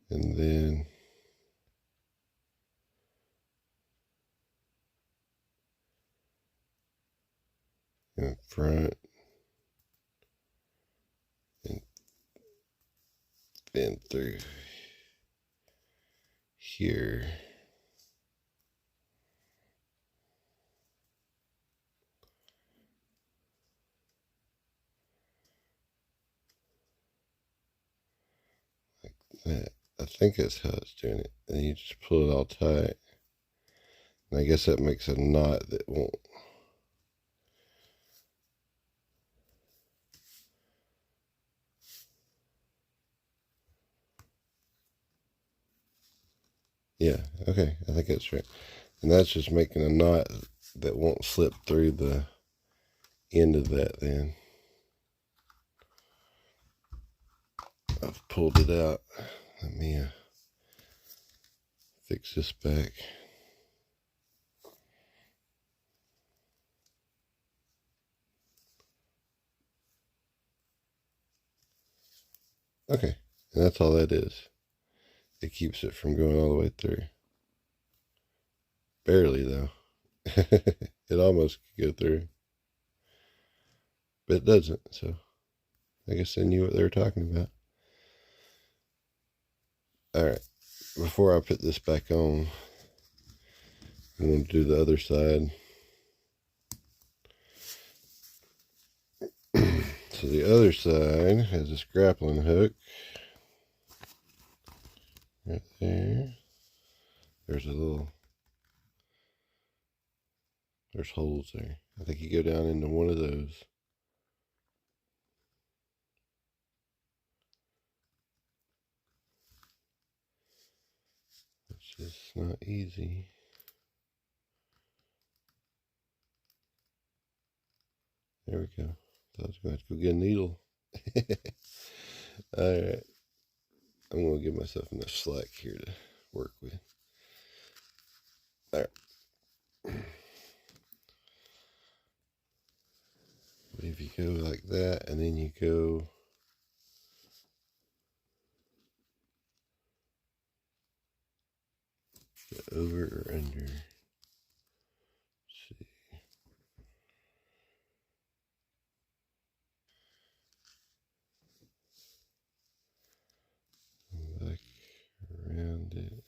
And then in front. And then through here. Like that. I think that's how it's doing it. And you just pull it all tight. And I guess that makes a knot that won't. Yeah, okay, I think that's right. And that's just making a knot that won't slip through the end of that then. I've pulled it out. Let me fix this back. Okay, and that's all that is. It keeps it from going all the way through. Barely, though. It almost could go through. But it doesn't, so I guess they knew what they were talking about. Alright, before I put this back on, I'm going to do the other side. So the other side has this grappling hook. Right there. There's holes there. I think you go down into one of those. It's just not easy. There we go. Thought I was going to have to go get a needle. Alright. I'm going to give myself enough slack here to work with. Alright. If you go like that, and then you go over or under. Let's see. Back around it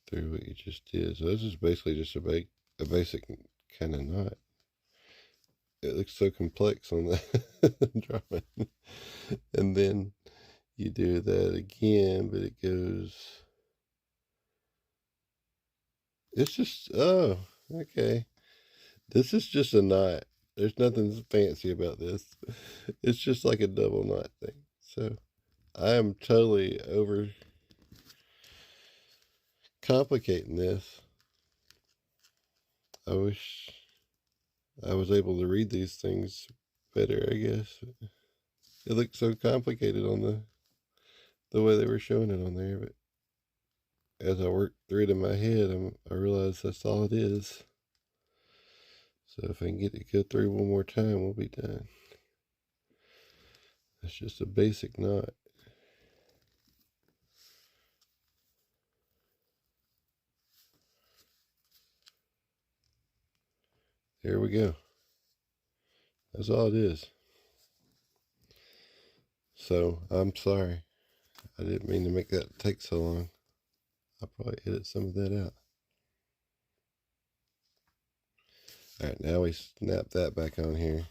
through what you just did. So this is basically just a basic kind of knot. It looks so complex on the drawing. And then you do that again, but it goes. It's just, oh, okay. This is just a knot. There's nothing fancy about this. It's just like a double knot thing. So I am totally over complicating this. I wish I was able to read these things better, I guess. It looked so complicated on the way they were showing it on there, but as I worked through it in my head, I realized that's all it is. So if I can get it to go through one more time, we'll be done. It's just a basic knot. There we go. That's all it is. So I'm sorry. I didn't mean to make that take so long. I'll probably edit some of that out. Alright, now we snap that back on here.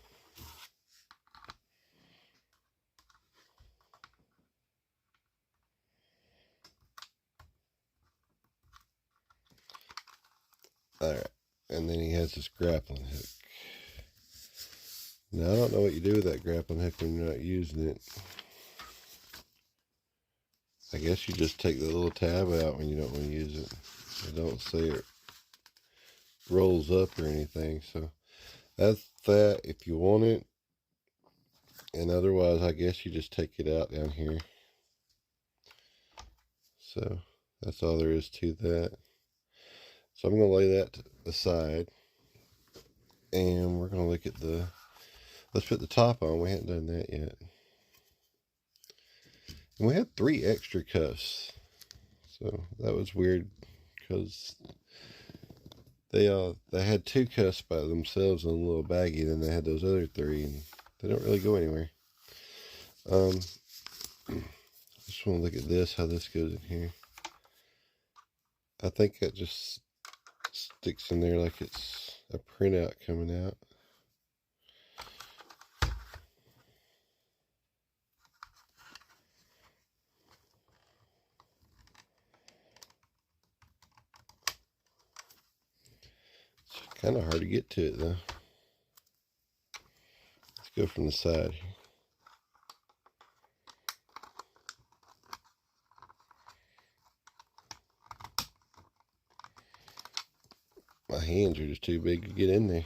Alright, and then he has this grappling hook. Now I don't know what you do with that grappling hook when you're not using it. I guess you just take the little tab out when you don't want to use it. I don't say it rolls up or anything, so that's that if you want it. And otherwise, I guess you just take it out down here. So that's all there is to that. So I'm going to lay that aside. And we're going to look at let's put the top on. We haven't done that yet. And we had 3 extra cuffs. So that was weird because they had 2 cuffs by themselves in a little baggie. Then they had those other 3, and they don't really go anywhere. I just want to look at this, how this goes in here. I think that just sticks in there like it's a printout coming out. It's kind of hard to get to it though. Let's go from the side here. My hands are just too big to get in there.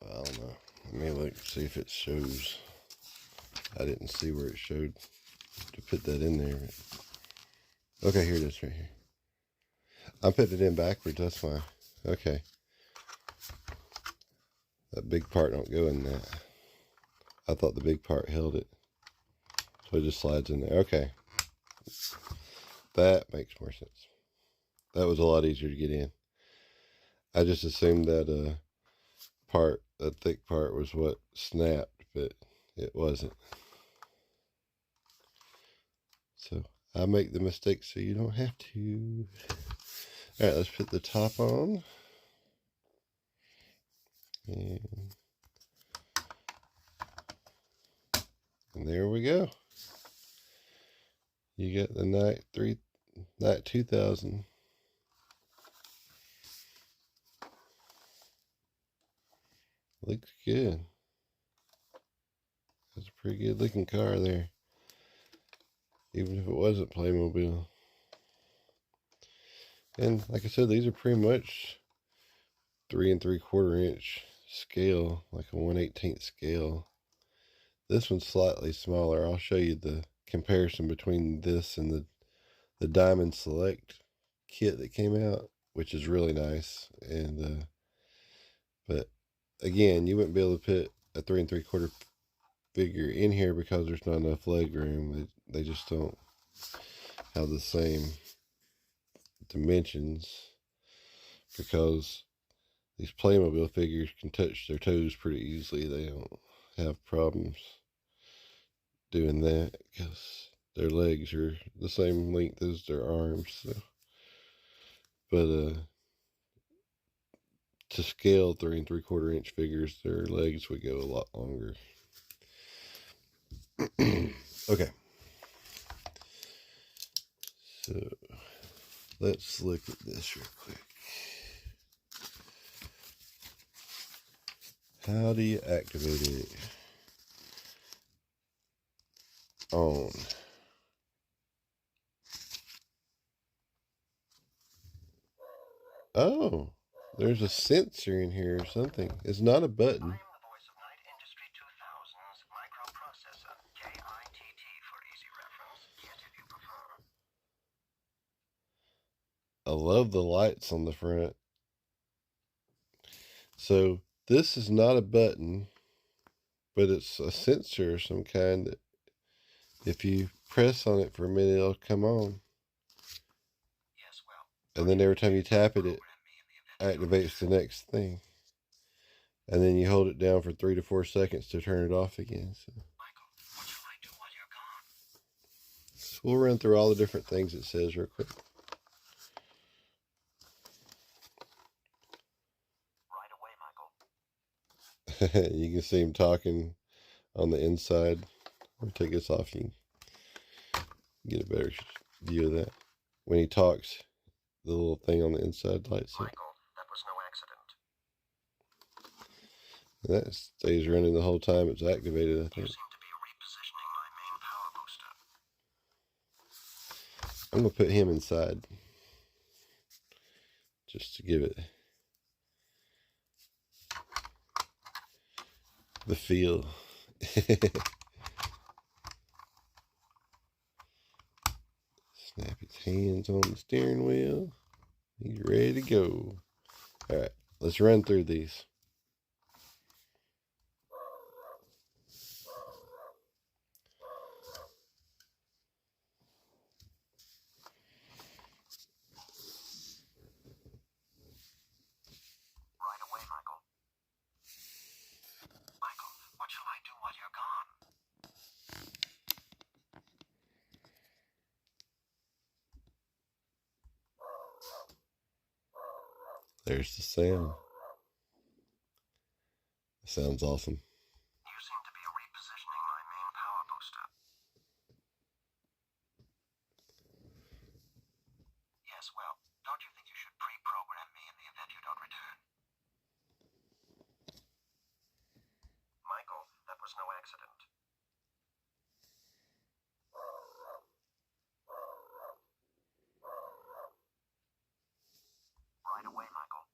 I don't know. Let me look, see if it shows. I didn't see where it showed to put that in there. Okay, here it is right here. I'm putting it in backwards, that's why. Okay. That big part don't go in that. I thought the big part held it. So it just slides in there. Okay. That makes more sense. That was a lot easier to get in. I just assumed that part, that thick part was what snapped, but it wasn't. So I make the mistake so you don't have to. All right, let's put the top on. And there we go. You got the Knight 2000. Looks good. That's a pretty good looking car there. Even if it wasn't Playmobil. And like I said, these are pretty much 3 3/4 inch scale, like a 1/18 scale. This one's slightly smaller. I'll show you the comparison between this and the Diamond Select kit that came out, which is really nice. And but again, you wouldn't be able to put a 3 3/4 figure in here because there's not enough leg room. They just don't have the same dimensions, because these Playmobil figures can touch their toes pretty easily. They don't have problems doing that because their legs are the same length as their arms. So. But to scale 3 3/4 inch figures, their legs would go a lot longer. Okay. So let's look at this real quick. How do you activate it? On. Oh, there's a sensor in here or something. It's not a button. I am the voice of Knight Industry 2000's microprocessor, K.I.T.T for easy reference, KITT if you prefer. I love the lights on the front. So this is not a button, but it's a sensor of some kind that if you press on it for a minute, it'll come on. Yes, well. And then every time you tap it, it activates the next thing. And then you hold it down for 3 to 4 seconds to turn it off again. So. Michael, what shall I do while you're gone? So we'll run through all the different things it says real quick. Right away, Michael. You can see him talking on the inside. I'll take this off. You can get a better view of that. When he talks, the little thing on the inside lights up. Michael, that was no accident. And that stays running the whole time it's activated, I You think. seem to be repositioning my main power booster. I'm going to put him inside. Just to give it the feel. Snap his hands on the steering wheel. He's ready to go. Alright. let's run through these. Right away, Michael. Michael, what shall I do while you're gone? There's the sound. Sounds awesome. You seem to be repositioning my main power booster. Yes, well, don't you think you should pre-program me in the event you don't return? Michael, that was no accident. Right away, Michael.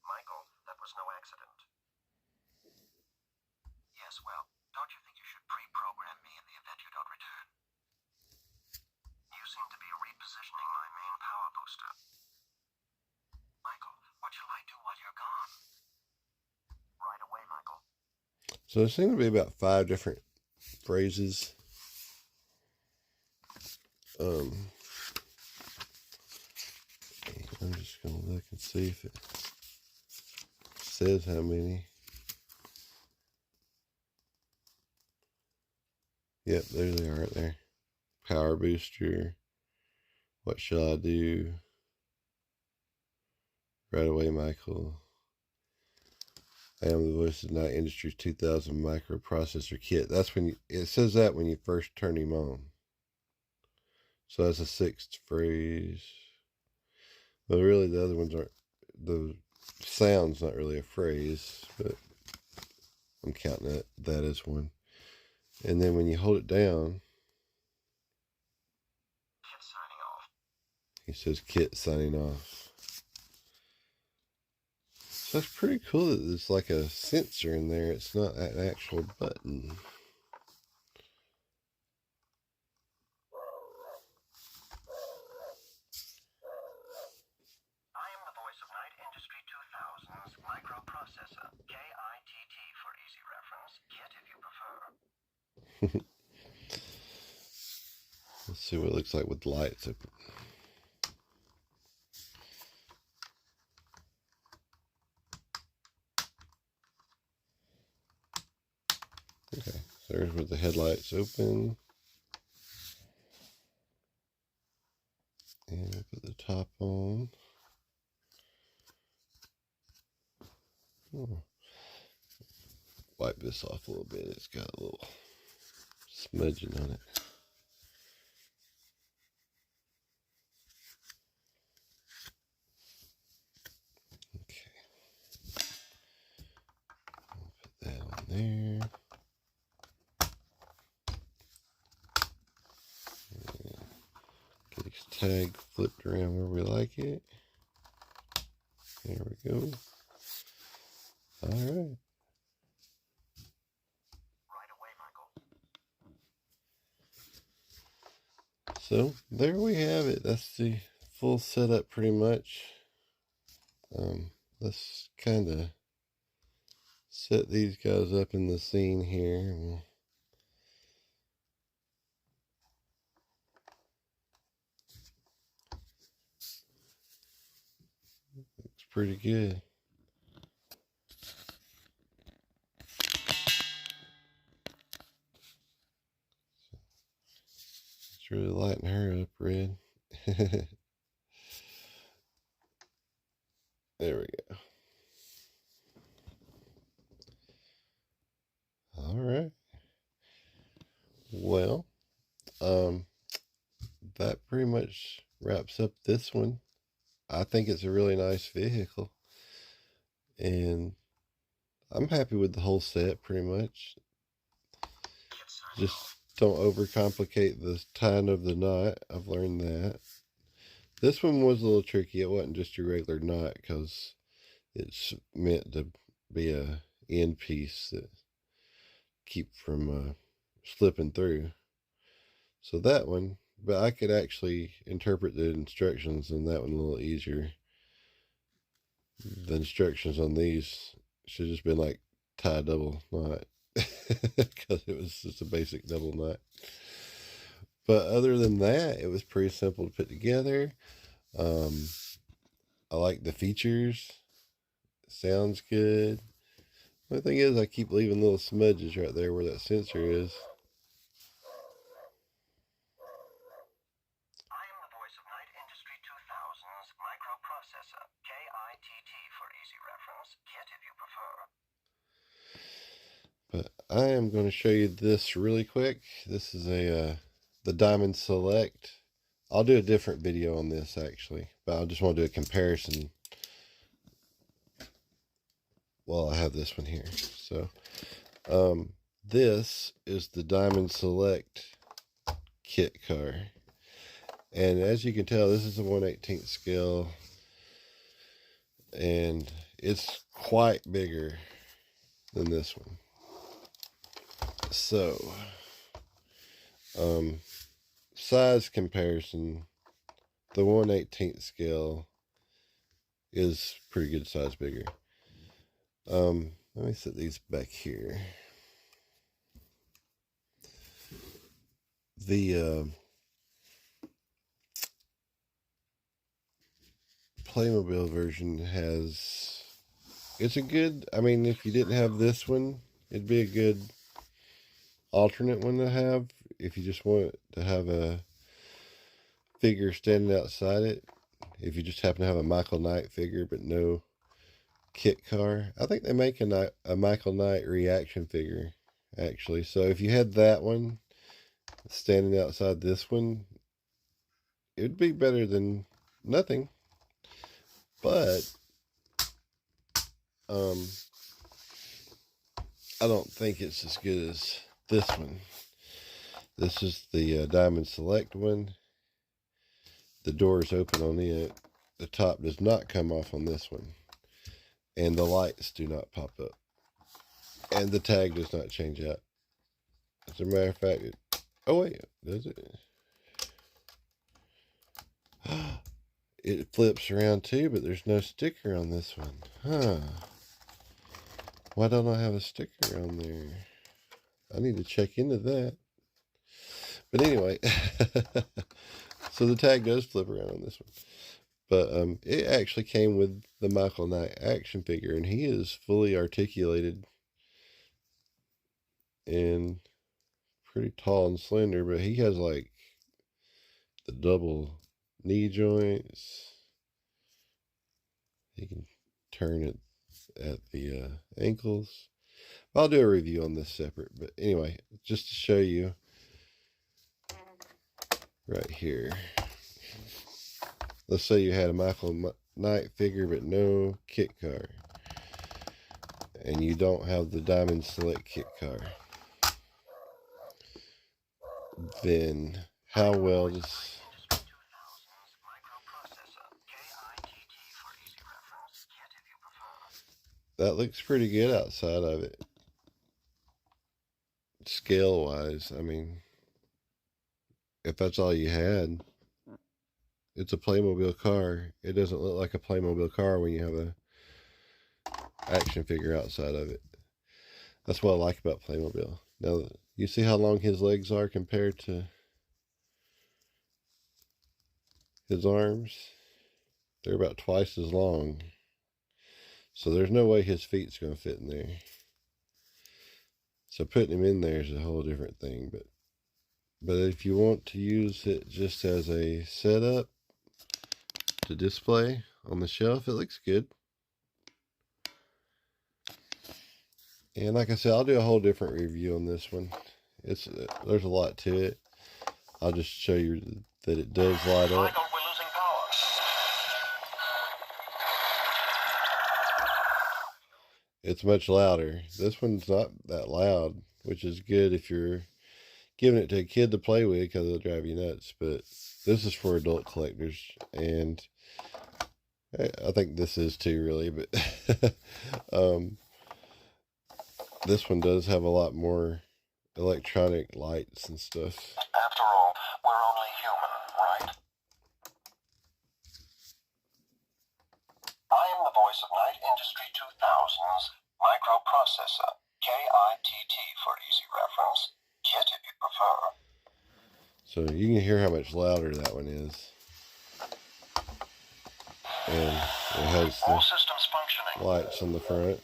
Michael, that was no accident. Yes, well, don't you think you should pre-program me in the event you don't return? You seem to be repositioning my main power booster. Michael, what shall I do while you're gone? Right away, Michael. So there seem to be about 5 different phrases. I'm just going to look and see if it says how many. Yep, there they are right there. Power booster. What shall I do? Right away, Michael. I am the voice of Knight Industries 2000 microprocessor kit. That's when it says that when you first turn him on. So that's a 6th phrase. But really, the other ones aren't. The sound's not really a phrase, but I'm counting that as one. And then when you hold it down, KITT signing off. he says KITT signing off. So that's pretty cool that there's like a sensor in there. It's not an actual button. I am the voice of Knight Industry 2000's microprocessor, KITT for easy reference, KITT if you prefer. Let's see what it looks like with the lights open. Okay, so there's where the headlights open. And I put the top on. Oh. Wipe this off a little bit. It's got a little smudging on it. Okay. I'll put that on there. Get this tag flipped around where we like it. There we go. All right. Right away, Michael. So there we have it. That's the full setup pretty much. Let's kind of set these guys up in the scene here. Looks pretty good. It's really lighting her up, Red. There we go. All right. Well, that pretty much wraps up this one. I think it's a really nice vehicle, and I'm happy with the whole set pretty much. Just don't overcomplicate the tying of the knot. I've learned that. This one was a little tricky. It wasn't just your regular knot because it's meant to be a end piece that keep from slipping through. So that one, but I could actually interpret the instructions on that one a little easier. the instructions on these should have just been like tie a double knot, because it was just a basic double knot. But other than that, it was pretty simple to put together. I like the features. Sounds good. The thing is, I keep leaving little smudges right there where that sensor is. I am the voice of Knight Industry 2000's microprocessor, KITT for easy reference, KITT if you prefer. But I am going to show you this really quick. This is the Diamond Select. I'll do a different video on this actually, but I just want to do a comparison while I have this one here. So this is the Diamond Select KITT car, and as you can tell, this is a 1/18 scale, and it's quite bigger than this one. So size comparison, the 1/18 scale is pretty good size bigger. Let me set these back here. The Playmobil version it's a good, I mean, if you didn't have this one, it'd be a good alternate one to have if you just want to have a figure standing outside it. If you just happen to have a Michael Knight figure but no KITT car. I think they make a Michael Knight reaction figure actually. So if you had that one standing outside this one, it would be better than nothing. But I don't think it's as good as this one. This is the Diamond Select one. The door is open on it. The top does not come off on this one. And the lights do not pop up. And the tag does not change out. As a matter of fact, oh wait, does it? It flips around too, but there's no sticker on this one. Huh. Why don't I have a sticker on there? I need to check into that. But anyway, so the tag does flip around on this one. But it actually came with the Michael Knight action figure, and he is fully articulated and pretty tall and slender, but he has like the double knee joints. He can turn it at the ankles. I'll do a review on this separate, but anyway, just to show you right here. Let's say you had a Michael Knight figure but no KITT car, and you don't have the Diamond Select KITT car. Then how well does that looks pretty good outside of it, scale wise. I mean, if that's all you had, it's a Playmobil car. It doesn't look like a Playmobil car when you have a action figure outside of it. That's what I like about Playmobil. Now, you see how long his legs are compared to his arms? They're about twice as long. So there's no way his feet's going to fit in there. So putting him in there is a whole different thing. But if you want to use it just as a setup to display on the shelf, it looks good. And like I said, I'll do a whole different review on this one. There's a lot to it. I'll just show you that it does light up. Michael, we're losing power. It's much louder. This one's not that loud, which is good if you're giving it to a kid to play with, because it'll drive you nuts. But this is for adult collectors, and I think this is too, really. But this one does have a lot more electronic lights and stuff. After all, we're only human, right? I am the voice choice of Knight Industry 2000's microprocessor, KITT for easy reference, KITT if you prefer. So you can hear how much louder that one is. And it has All systems functioning. lights on the front.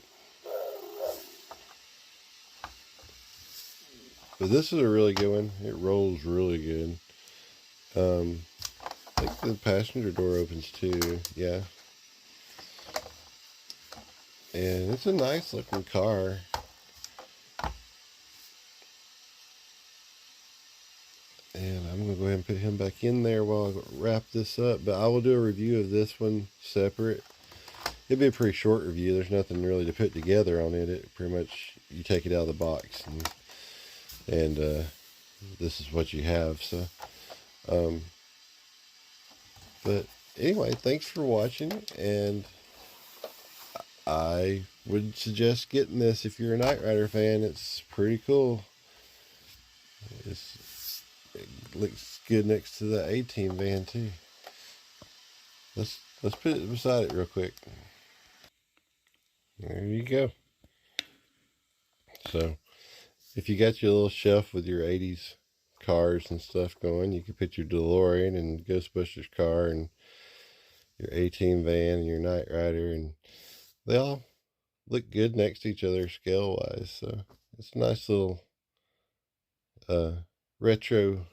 But this is a really good one. It rolls really good. I think the passenger door opens too. Yeah. And it's a nice looking car. And I'm going to go ahead and put him back in there while I wrap this up. But I will do a review of this one separate. It'd be a pretty short review. There's nothing really to put together on it. It pretty much, you take it out of the box. And this is what you have. So, but anyway, thanks for watching. And I would suggest getting this if you're a Knight Rider fan. It's pretty cool. It looks good next to the A-Team van too. Let's put it beside it real quick. There you go. So if you got your little shelf with your 80s cars and stuff going, you can put your DeLorean and Ghostbusters car and your A-Team van and your Knight Rider, and they all look good next to each other scale wise. So it's a nice little retro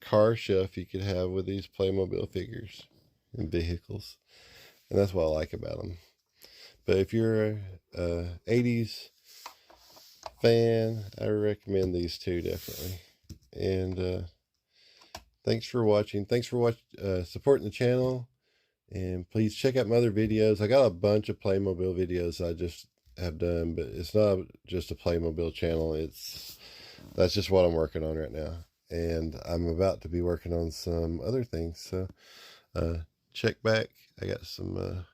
car shelf you could have with these Playmobil figures and vehicles, and that's what I like about them. But if you're a 80s fan, I recommend these two definitely. And thanks for watching. Thanks for supporting the channel, and please check out my other videos. I got a bunch of Playmobil videos I just have done, but it's not just a Playmobil channel. That's just what I'm working on right now, and I'm about to be working on some other things. So check back. I got some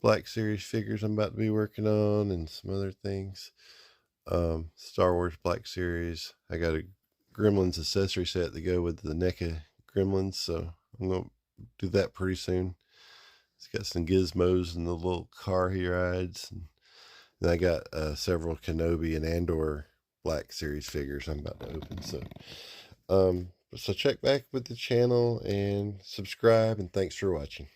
Black Series figures I'm about to be working on, and some other things. Star Wars Black Series. I got a Gremlins accessory set to go with the NECA Gremlins, so I'm going to do that pretty soon. It's got some gizmos and the little car he rides. And then I got several Kenobi and Andor Black Series figures I'm about to open. So check back with the channel and subscribe, and thanks for watching.